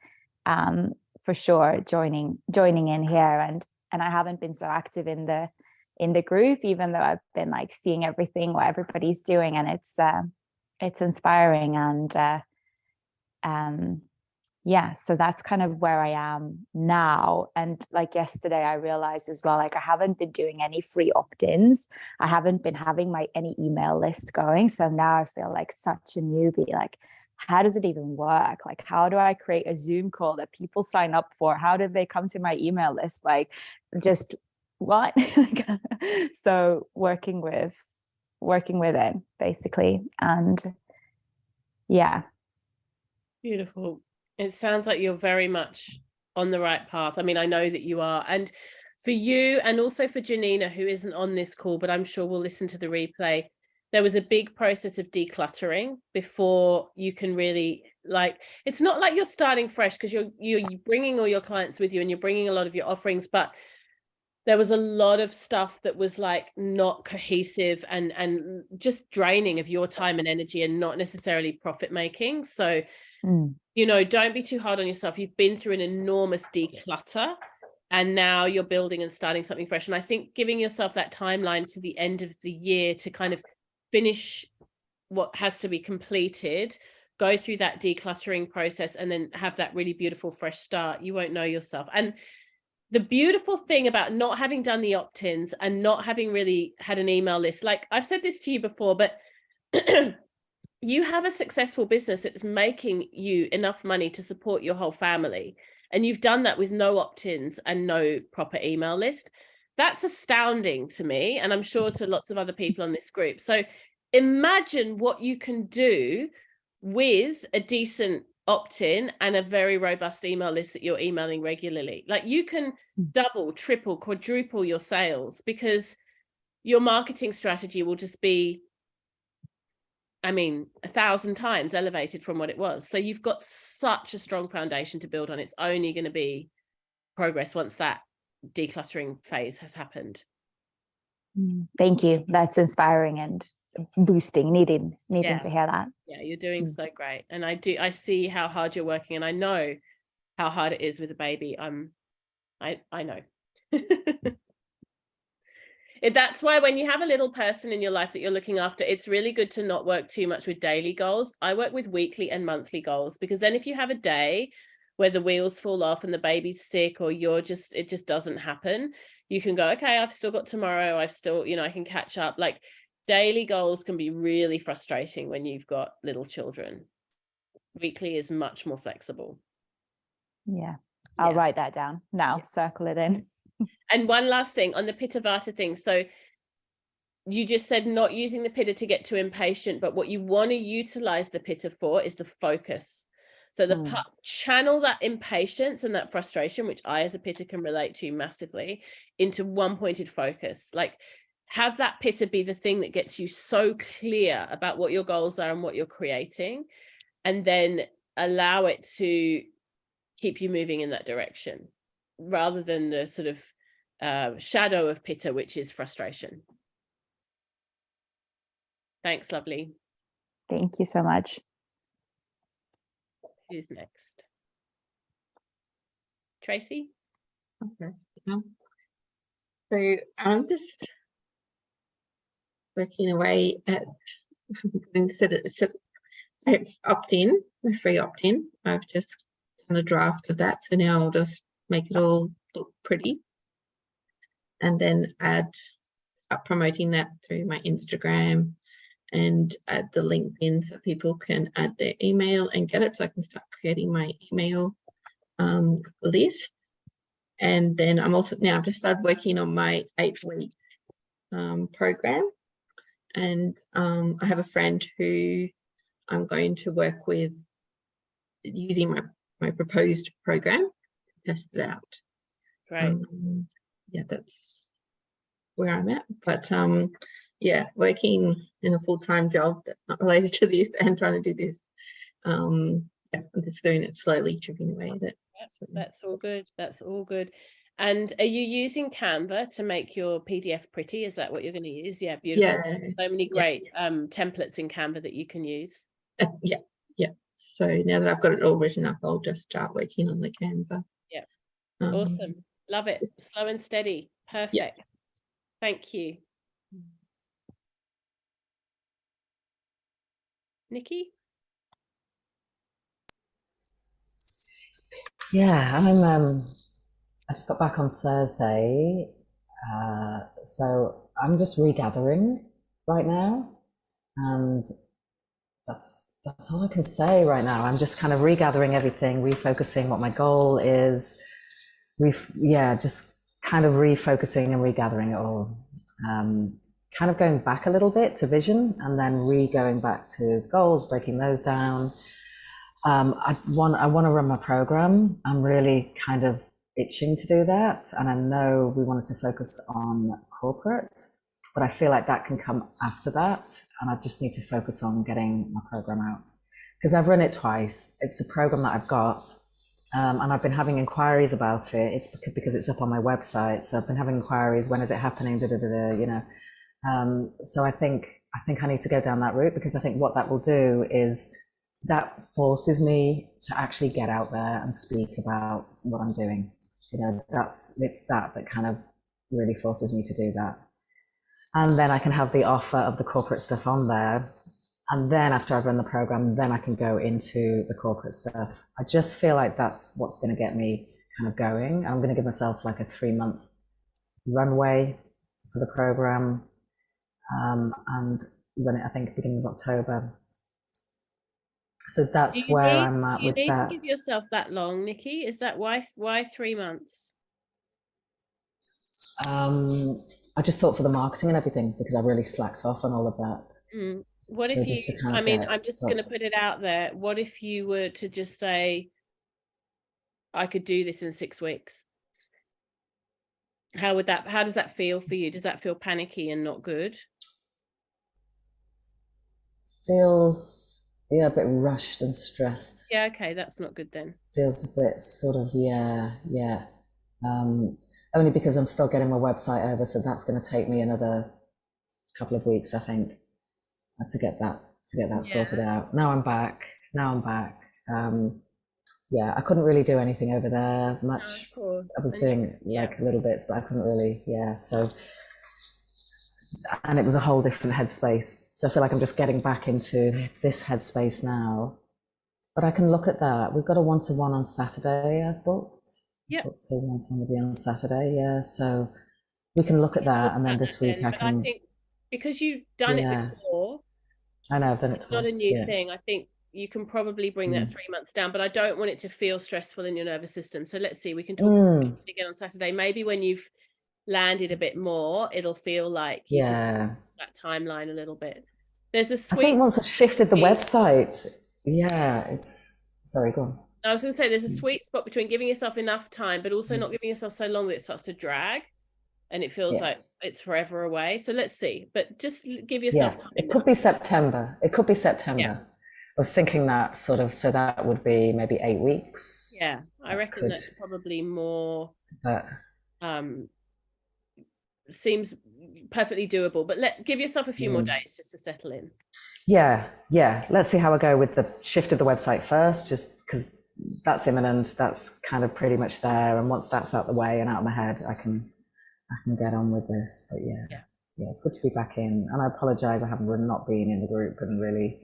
for sure, joining in here. And I haven't been so active in the group, even though I've been like seeing everything what everybody's doing, and it's inspiring. And yeah, so that's kind of where I am now. And like yesterday, I realized as well, like I haven't been doing any free opt-ins. I haven't been having any email list going. So now I feel like such a newbie. Like, how does it even work? Like, how do I create a Zoom call that people sign up for? How do they come to my email list? Like, just what? So working with it basically. And yeah. Beautiful. It sounds like you're very much on the right path. I mean, I know that you are. And for you, and also for Janina, who isn't on this call, but I'm sure will listen to the replay, there was a big process of decluttering before you can really, like, it's not like you're starting fresh, because you're bringing all your clients with you and you're bringing a lot of your offerings, but there was a lot of stuff that was like not cohesive and just draining of your time and energy and not necessarily profit making. So, you know, don't be too hard on yourself. You've been through an enormous declutter and now you're building and starting something fresh. And I think giving yourself that timeline to the end of the year to kind of finish what has to be completed, go through that decluttering process, and then have that really beautiful fresh start, you won't know yourself. And the beautiful thing about not having done the opt-ins and not having really had an email list, like I've said this to you before, but you have a successful business that's making you enough money to support your whole family. And you've done that with no opt-ins and no proper email list. That's astounding to me. And I'm sure to lots of other people on this group. So imagine what you can do with a decent opt-in and a very robust email list that you're emailing regularly. Like you can double, triple, quadruple your sales, because your marketing strategy will just be, I mean, 1,000 times elevated from what it was. So you've got such a strong foundation to build on. It's only going to be progress once that decluttering phase has happened. Thank you. That's inspiring and boosting, needing to hear that. Yeah, you're doing so great. And I see how hard you're working, and I know how hard it is with a baby. I know. That's why when you have a little person in your life that you're looking after, it's really good to not work too much with daily goals. I work with weekly and monthly goals, because then if you have a day where the wheels fall off and the baby's sick, or it just doesn't happen, you can go, okay, I've still got tomorrow. I've still, I can catch up. Like, daily goals can be really frustrating when you've got little children. Weekly is much more flexible. Yeah. I'll write that down now, circle it in. And one last thing on the Pitta Vata thing. So you just said not using the Pitta to get too impatient, but what you want to utilize the Pitta for is the focus. So the channel that impatience and that frustration, which I as a Pitta can relate to massively, into one pointed focus. Like, have that Pitta be the thing that gets you so clear about what your goals are and what you're creating, and then allow it to keep you moving in that direction, rather than the sort of shadow of Pitta, which is frustration. Thanks, lovely. Thank you so much. Who's next? Tracy? Okay. So I'm just working away at it's opt-in, a free opt-in. I've just done a draft of that, so now I'll just make it all look pretty, and then start promoting that through my Instagram and add the LinkedIn so people can add their email and get it, so I can start creating my email list. And then I've just started working on my 8-week program, and I have a friend who I'm going to work with using my proposed program to test it out. Right. Yeah, that's where I'm at. But yeah, working in a full-time job that's not related to this and trying to do this. Yeah, I'm just doing it slowly, chipping away at it. So. That's all good. That's all good. And are you using Canva to make your PDF pretty? Is that what you're going to use? Yeah, beautiful. Yeah. So many great templates in Canva that you can use. Yeah. So now that I've got it all written up, I'll just start working on the Canva. Yeah. Um, Awesome. Love it. Slow and steady. Perfect. Thank you. Nikki? Yeah, I just got back on Thursday, so I'm just regathering right now, and that's all I can say right now. I'm just kind of regathering everything, refocusing what my goal is, just kind of refocusing and regathering it all. Kind of going back a little bit to vision, and then going back to goals, breaking those down. I want to run my program. I'm really kind of itching to do that, and I know we wanted to focus on corporate, but I feel like that can come after that, and I just need to focus on getting my program out, because I've run it twice. It's a program that I've got, and I've been having inquiries about it. It's because it's up on my website, so I've been having inquiries. When is it happening? You know. So I think I need to go down that route, because I think what that will do is that forces me to actually get out there and speak about what I'm doing. You know, it's that kind of really forces me to do that. And then I can have the offer of the corporate stuff on there. And then after I've run the program, then I can go into the corporate stuff. I just feel like that's what's going to get me kind of going. I'm going to give myself like a 3-month runway for the program, and run it, I think, beginning of October. So that's where I'm at with that. You need to give yourself that long, Nikki. Is that why 3 months? I just thought for the marketing and everything, because I really slacked off on all of that. What So if you, I mean, I'm just going to put it out there. What if you were to just say, I could do this in 6 weeks? How does that feel for you? Does that feel panicky and not good? Feels, a bit rushed and stressed. Yeah, okay, that's not good then. Feels a bit sort of, only because I'm still getting my website over, so that's going to take me another couple of weeks, I think, to get that sorted out. Now I'm back. I couldn't really do anything over there much. I was doing like little bits, but I couldn't really, so, and it was a whole different headspace. So I feel like I'm just getting back into this headspace now, but I can look at that. We've got a one-to-one on Saturday, I've booked. Yeah. So one-to-one will be on Saturday, so we can look at that, and then this week I can. I think because you've done it before. I know, I've done it twice. It's not a new thing. I think you can probably bring that 3 months down, but I don't want it to feel stressful in your nervous system. So let's see, we can talk about it again on Saturday. Maybe when you've landed a bit more, it'll feel like you can that timeline a little bit. There's a sweet. I think once I've shifted the website, it's sorry, go on. I was going to say there's a sweet spot between giving yourself enough time, but also not giving yourself so long that it starts to drag, and it feels like it's forever away. So let's see, but just give yourself time. It could be September. I was thinking that sort of, so that would be maybe 8 weeks. Yeah, I reckon that's probably more. But seems perfectly doable, but give yourself a few more days just to settle in. Let's see how I go with the shift of the website first, just because that's imminent. That's kind of pretty much there, and once that's out the way and out of my head, I can get on with this. But it's good to be back in, and I apologize, I haven't not been in the group and really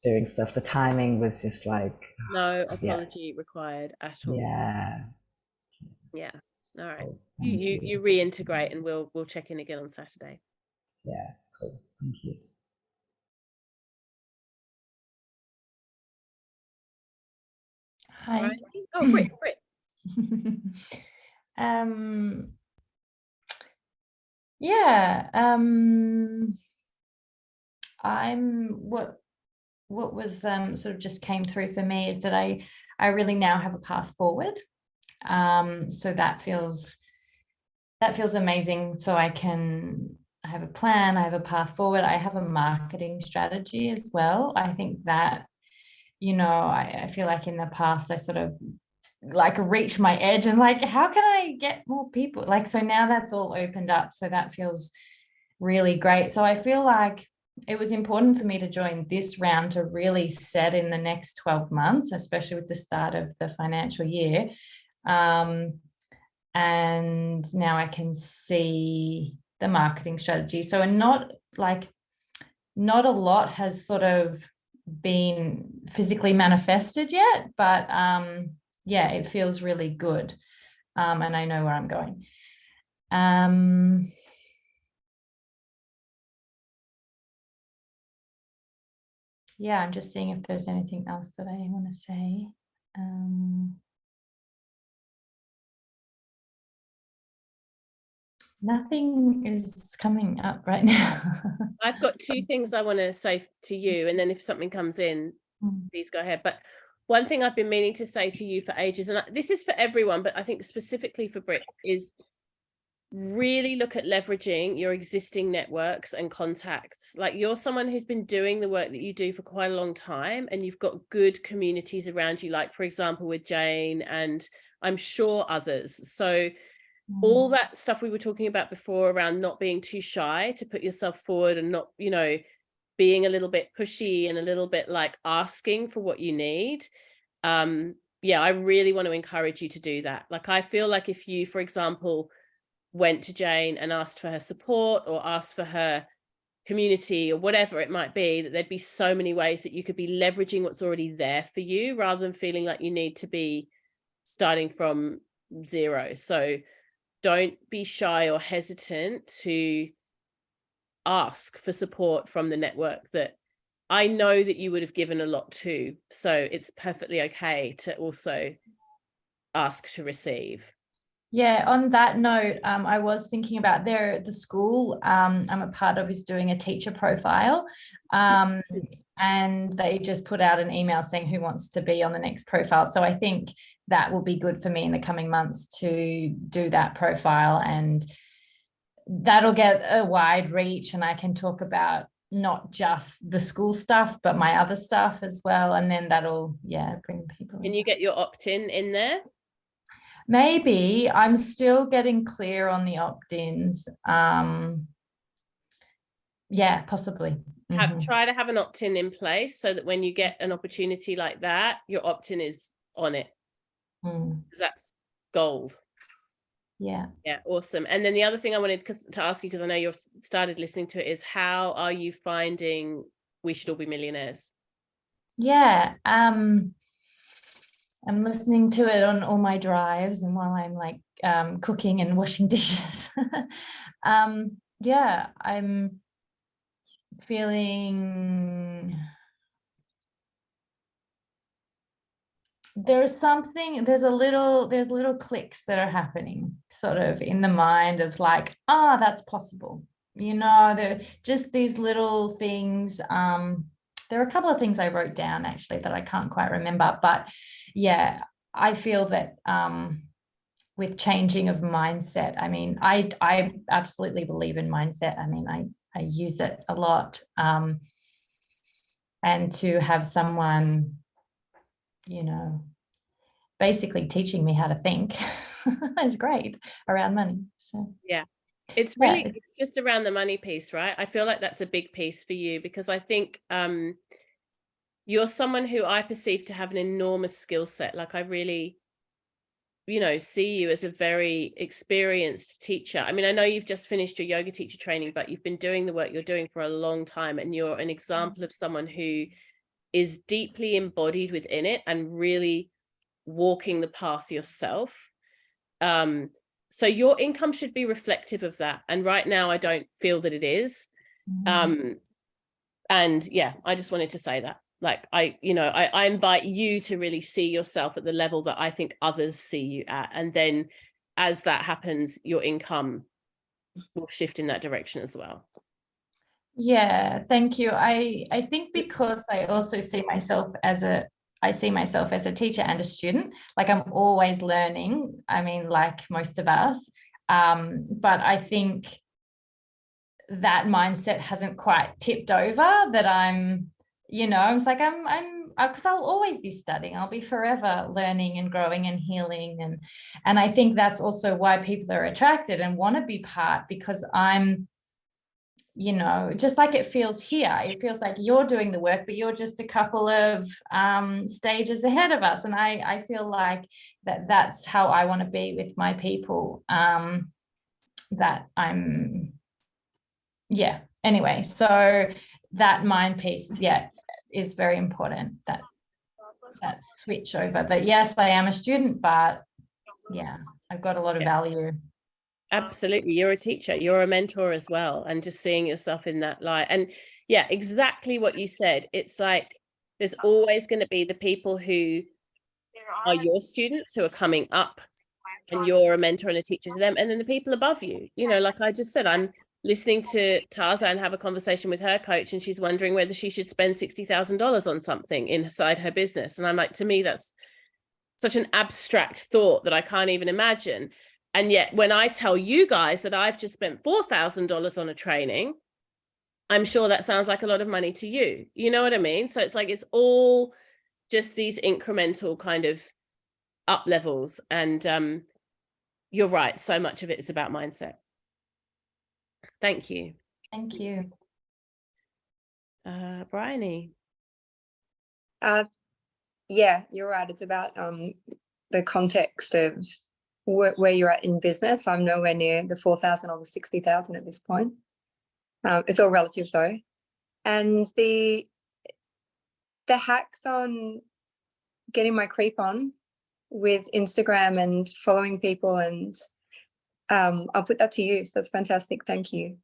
doing stuff. The timing was just like no apology required at all. All right, you reintegrate, and we'll check in again on Saturday. Cool, thank you. Hi. Right. Oh, Brit. What was sort of just came through for me is that I really now have a path forward. So that feels amazing. So I have a plan, I have a path forward, I have a marketing strategy as well. I think that, I feel like in the past I sort of like reach my edge and like, how can I get more people? Like, so now that's all opened up. So that feels really great. So I feel like, it was important for me to join this round to really set in the next 12 months, especially with the start of the financial year. And now I can see the marketing strategy. So not a lot has sort of been physically manifested yet, but yeah, it feels really good. And I know where I'm going. Yeah, I'm just seeing if there's anything else that I want to say. Nothing is coming up right now. I've got two things I want to say to you, and then if something comes in, please go ahead. But one thing I've been meaning to say to you for ages, and this is for everyone, but I think specifically for Brit, is really look at leveraging your existing networks and contacts. Like, you're someone who's been doing the work that you do for quite a long time, and you've got good communities around you, like, for example, with Jane, and I'm sure others. So all that stuff we were talking about before around not being too shy to put yourself forward, and not, you know, being a little bit pushy and a little bit like asking for what you need. Yeah, I really want to encourage you to do that. Like, I feel like if you, for example, went to Jane and asked for her support or asked for her community or whatever it might be, that there'd be so many ways that you could be leveraging what's already there for you, rather than feeling like you need to be starting from zero. So don't be shy or hesitant to ask for support from the network that I know that you would have given a lot to. So it's perfectly okay to also ask to receive. Yeah, on that note, I was thinking about the school I'm a part of is doing a teacher profile, and they just put out an email saying who wants to be on the next profile. So I think that will be good for me in the coming months to do that profile, and that'll get a wide reach, and I can talk about not just the school stuff, but my other stuff as well. And then that'll, yeah, bring people. Can you get your opt-in in there? Maybe. I'm still getting clear on the opt-ins. Yeah, possibly. Try to have an opt-in in place so that when you get an opportunity like that, your opt-in is on it. That's gold. Yeah. Yeah, awesome. And then the other thing I wanted to ask you, because I know you've started listening to it, is how are you finding We Should All Be Millionaires? Yeah. I'm listening to it on all my drives and while I'm like cooking and washing dishes. Yeah, I'm feeling there's little clicks that are happening sort of in the mind of like, that's possible. You know, they're just these little things. There are a couple of things I wrote down actually that I can't quite remember, but yeah, I feel that with changing of mindset, I mean, I absolutely believe in mindset. I mean, I use it a lot. And to have someone, you know, basically teaching me how to think is great around money. So yeah, it's really, it's just around the money piece, right? I feel like that's a big piece for you, because I think you're someone who I perceive to have an enormous skill set. Like, I really, you know, see you as a very experienced teacher. I mean, I know you've just finished your yoga teacher training, but you've been doing the work you're doing for a long time, and you're an example of someone who is deeply embodied within it and really walking the path yourself. So your income should be reflective of that, and right now I don't feel that it is. And yeah, I just wanted to say that, like, I invite you to really see yourself at the level that I think others see you at, and then as that happens, your income will shift in that direction as well. Yeah, thank you. I think because I also see myself as a teacher and a student. Like, I'm always learning. I mean, like most of us. But I think that mindset hasn't quite tipped over, that I'm, you know, I was like, because I'll always be studying. I'll be forever learning and growing and healing. And I think that's also why people are attracted and want to be part, because I'm you know, just like it feels here, it feels like you're doing the work, but you're just a couple of stages ahead of us. And I feel like that's how I want to be with my people, that I'm, yeah, anyway, so that mind piece, yeah, is very important, that switch over, that yes, I am a student, but yeah, I've got a lot of value. Absolutely. You're a teacher, you're a mentor as well, and just seeing yourself in that light. And yeah, exactly what you said. It's like there's always going to be the people who are your students who are coming up, and you're a mentor and a teacher to them, and then the people above you. You know, like I just said, I'm listening to Tarzan have a conversation with her coach, and she's wondering whether she should spend $60,000 on something inside her business. And I'm like, to me, that's such an abstract thought that I can't even imagine. And yet when I tell you guys that I've just spent $4,000 on a training, I'm sure that sounds like a lot of money to you. You know what I mean? So it's like, it's all just these incremental kind of up levels. And you're right. So much of it is about mindset. Thank you. Thank you. Bryony. Yeah, you're right. It's about the context of where you're at in business. I'm nowhere near the 4,000 or the 60,000 at this point. It's all relative though. And the hacks on getting my creep on with Instagram and following people, and I'll put that to use. That's fantastic. Thank you.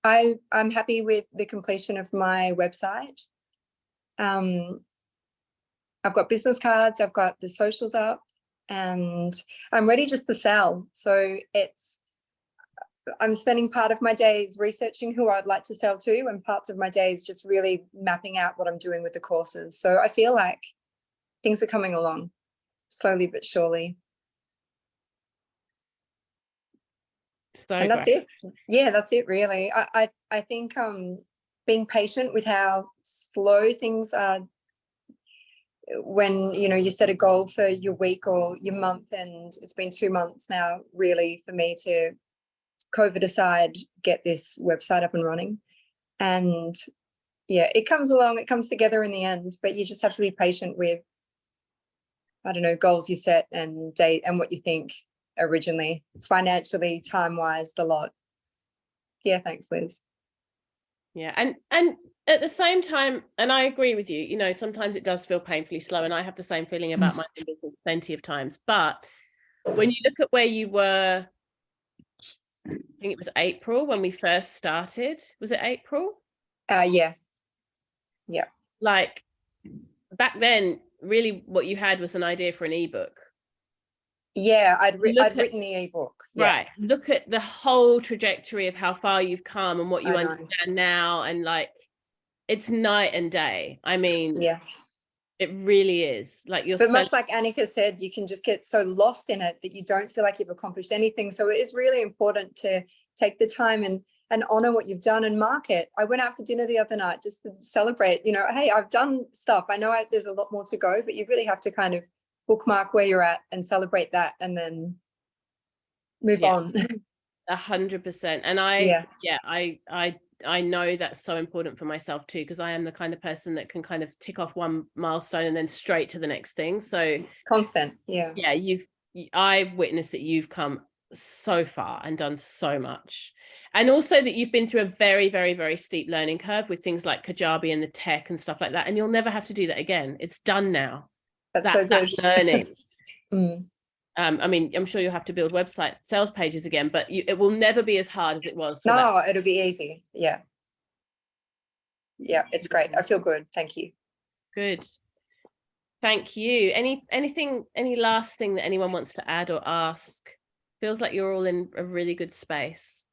I'm happy with the completion of my website. I've got business cards, I've got the socials up, and I'm ready just to sell. So I'm spending part of my days researching who I'd like to sell to, and parts of my days just really mapping out what I'm doing with the courses. So I feel like things are coming along slowly but surely. So and that's it. Yeah, that's it really. I think being patient with how slow things are, when you set a goal for your week or your month, and it's been 2 months now really for me to, COVID aside, get this website up and running. And yeah, it comes along, it comes together in the end, but you just have to be patient with, I don't know, goals you set and date and what you think originally, financially, time-wise, the lot. Yeah, thanks, Liz. Yeah, and at the same time, and I agree with you, sometimes it does feel painfully slow, and I have the same feeling about my own business plenty of times. But when you look at where you were, I think it was April when we first started. Was it April? Yeah. Like back then, really what you had was an idea for an ebook. Yeah, I'd written the ebook. Yeah. Right. Look at the whole trajectory of how far you've come and what you understand now, and like it's night and day. I mean, yeah, it really is. Like but much like Annika said, you can just get so lost in it that you don't feel like you've accomplished anything. So it is really important to take the time and honor what you've done and mark it. I went out for dinner the other night just to celebrate, hey, I've done stuff. I know there's a lot more to go, but you really have to kind of bookmark where you're at and celebrate that, and then move on. 100%. And I know that's so important for myself too, because I am the kind of person that can kind of tick off one milestone and then straight to the next thing. So constant. Yeah, I witnessed that you've come so far and done so much, and also that you've been through a very, very, very steep learning curve with things like Kajabi and the tech and stuff like that, and you'll never have to do that again. It's done now. That's so good. Learning. I mean, I'm sure you'll have to build website sales pages again, but it will never be as hard as it was. No, it'll be easy. Yeah, it's great. I feel good. Thank you. Good. Thank you. Any last thing that anyone wants to add or ask? Feels like you're all in a really good space.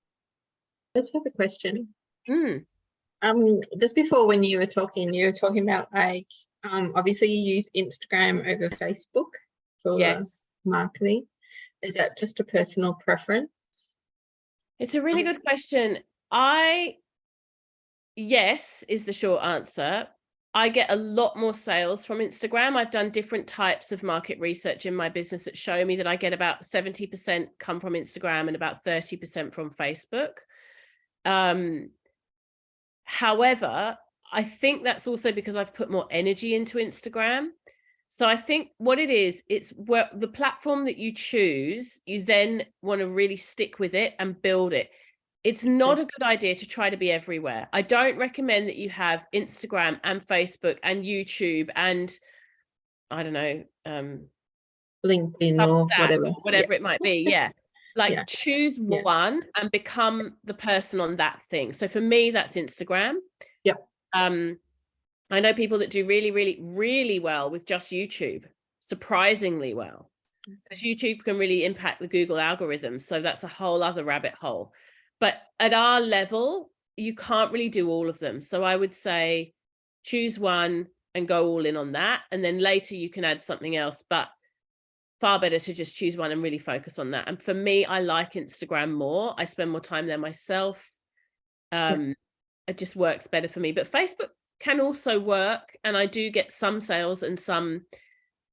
Let's have a question. Just before, when you were talking about like obviously you use Instagram over Facebook for marketing. Is that just a personal preference? It's a really good question. Yes is the short answer. I get a lot more sales from Instagram. I've done different types of market research in my business that show me that I get about 70% come from Instagram and about 30% from Facebook. However, I think that's also because I've put more energy into Instagram. So I think what it is, it's where the platform that you choose, you then want to really stick with it and build it. It's not a good idea to try to be everywhere. I don't recommend that you have Instagram and Facebook and YouTube and I don't know, LinkedIn or whatever it might be. Yeah. Like choose Yeah. one and become the person on that thing. So for me, that's Instagram. Yep. I know people that do really, really, really well with just YouTube, surprisingly well, because YouTube can really impact the Google algorithm. So that's a whole other rabbit hole. But at our level, you can't really do all of them. So I would say choose one and go all in on that. And then later you can add something else, but far better to just choose one and really focus on that. And for me, I like Instagram more. I spend more time there myself. It just works better for me. But Facebook can also work. And I do get some sales and some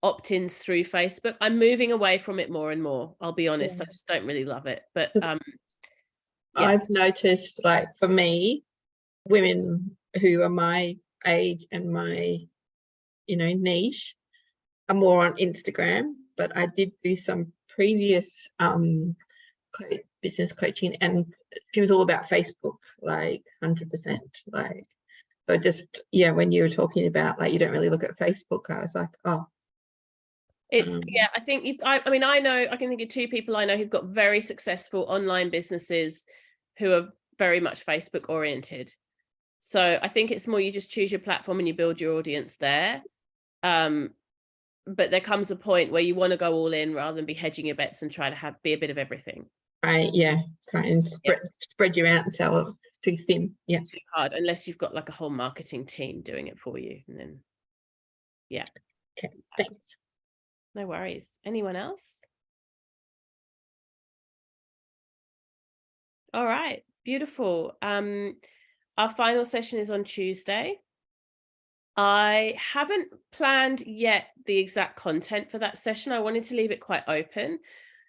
opt-ins through Facebook. I'm moving away from it more and more. I'll be honest. I just don't really love it. But I've noticed, like, for me, women who are my age and my, you know, niche are more on Instagram, but I did do some previous business coaching and she was all about Facebook, like 100%. Like, so just, yeah, when you were talking about like you don't really look at Facebook, I was like, oh. It's I think I mean, I know I can think of two people I know who've got very successful online businesses who are very much Facebook oriented. So I think it's more you just choose your platform and you build your audience there. But there comes a point where you want to go all in rather than be hedging your bets and try to be a bit of everything. Right, yeah, try and spread you out and sell it too thin. Yeah, too hard unless you've got like a whole marketing team doing it for you. And then, yeah. Okay, thanks. No worries. Anyone else? All right, beautiful. Our final session is on Tuesday. I haven't planned yet the exact content for that session. I wanted to leave it quite open.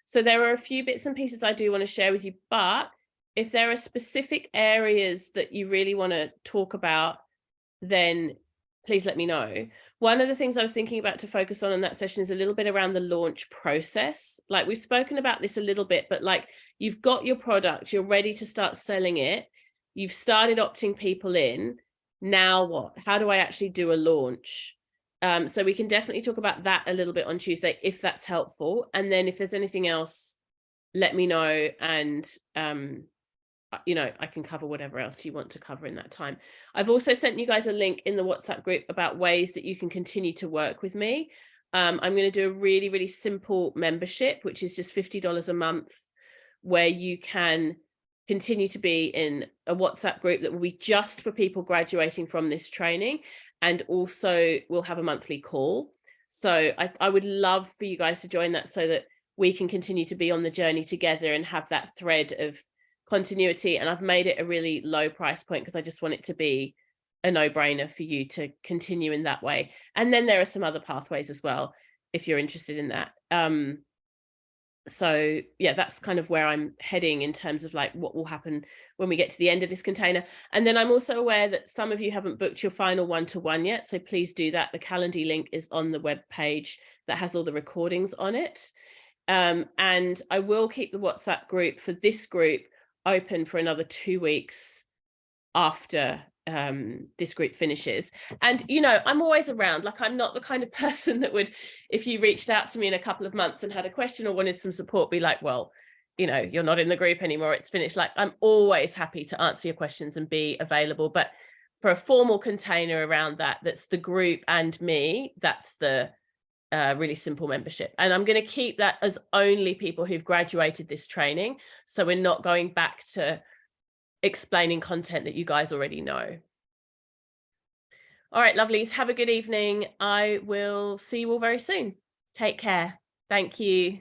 So there are a few bits and pieces I do want to share with you, but if there are specific areas that you really want to talk about, then please let me know. One of the things I was thinking about to focus on in that session is a little bit around the launch process. Like we've spoken about this a little bit, but like you've got your product, you're ready to start selling it. You've started opting people in. Now what? How do I actually do a launch? So we can definitely talk about that a little bit on Tuesday, if that's helpful. And then if there's anything else, let me know. And, you know, I can cover whatever else you want to cover in that time. I've also sent you guys a link in the WhatsApp group about ways that you can continue to work with me. I'm going to do a really, really simple membership, which is just $50 a month, where you can continue to be in a WhatsApp group that will be just for people graduating from this training. And also we'll have a monthly call. So I would love for you guys to join that so that we can continue to be on the journey together and have that thread of continuity. And I've made it a really low price point because I just want it to be a no-brainer for you to continue in that way. And then there are some other pathways as well, if you're interested in that. So yeah, that's kind of where I'm heading in terms of like what will happen when we get to the end of this container. And then I'm also aware that some of you haven't booked your final one-to-one yet, so please do that. The Calendly link is on the web page that has all the recordings on it. And I will keep the WhatsApp group for this group open for another 2 weeks after this group finishes. And you know, I'm always around. Like, I'm not the kind of person that would, if you reached out to me in a couple of months and had a question or wanted some support, be like, well, you know, you're not in the group anymore, it's finished. Like, I'm always happy to answer your questions and be available. But for a formal container around that, that's the group and me, that's the really simple membership. And I'm going to keep that as only people who've graduated this training, so we're not going back to explaining content that you guys already know. All right, lovelies, have a good evening. I will see you all very soon. Take care. Thank you.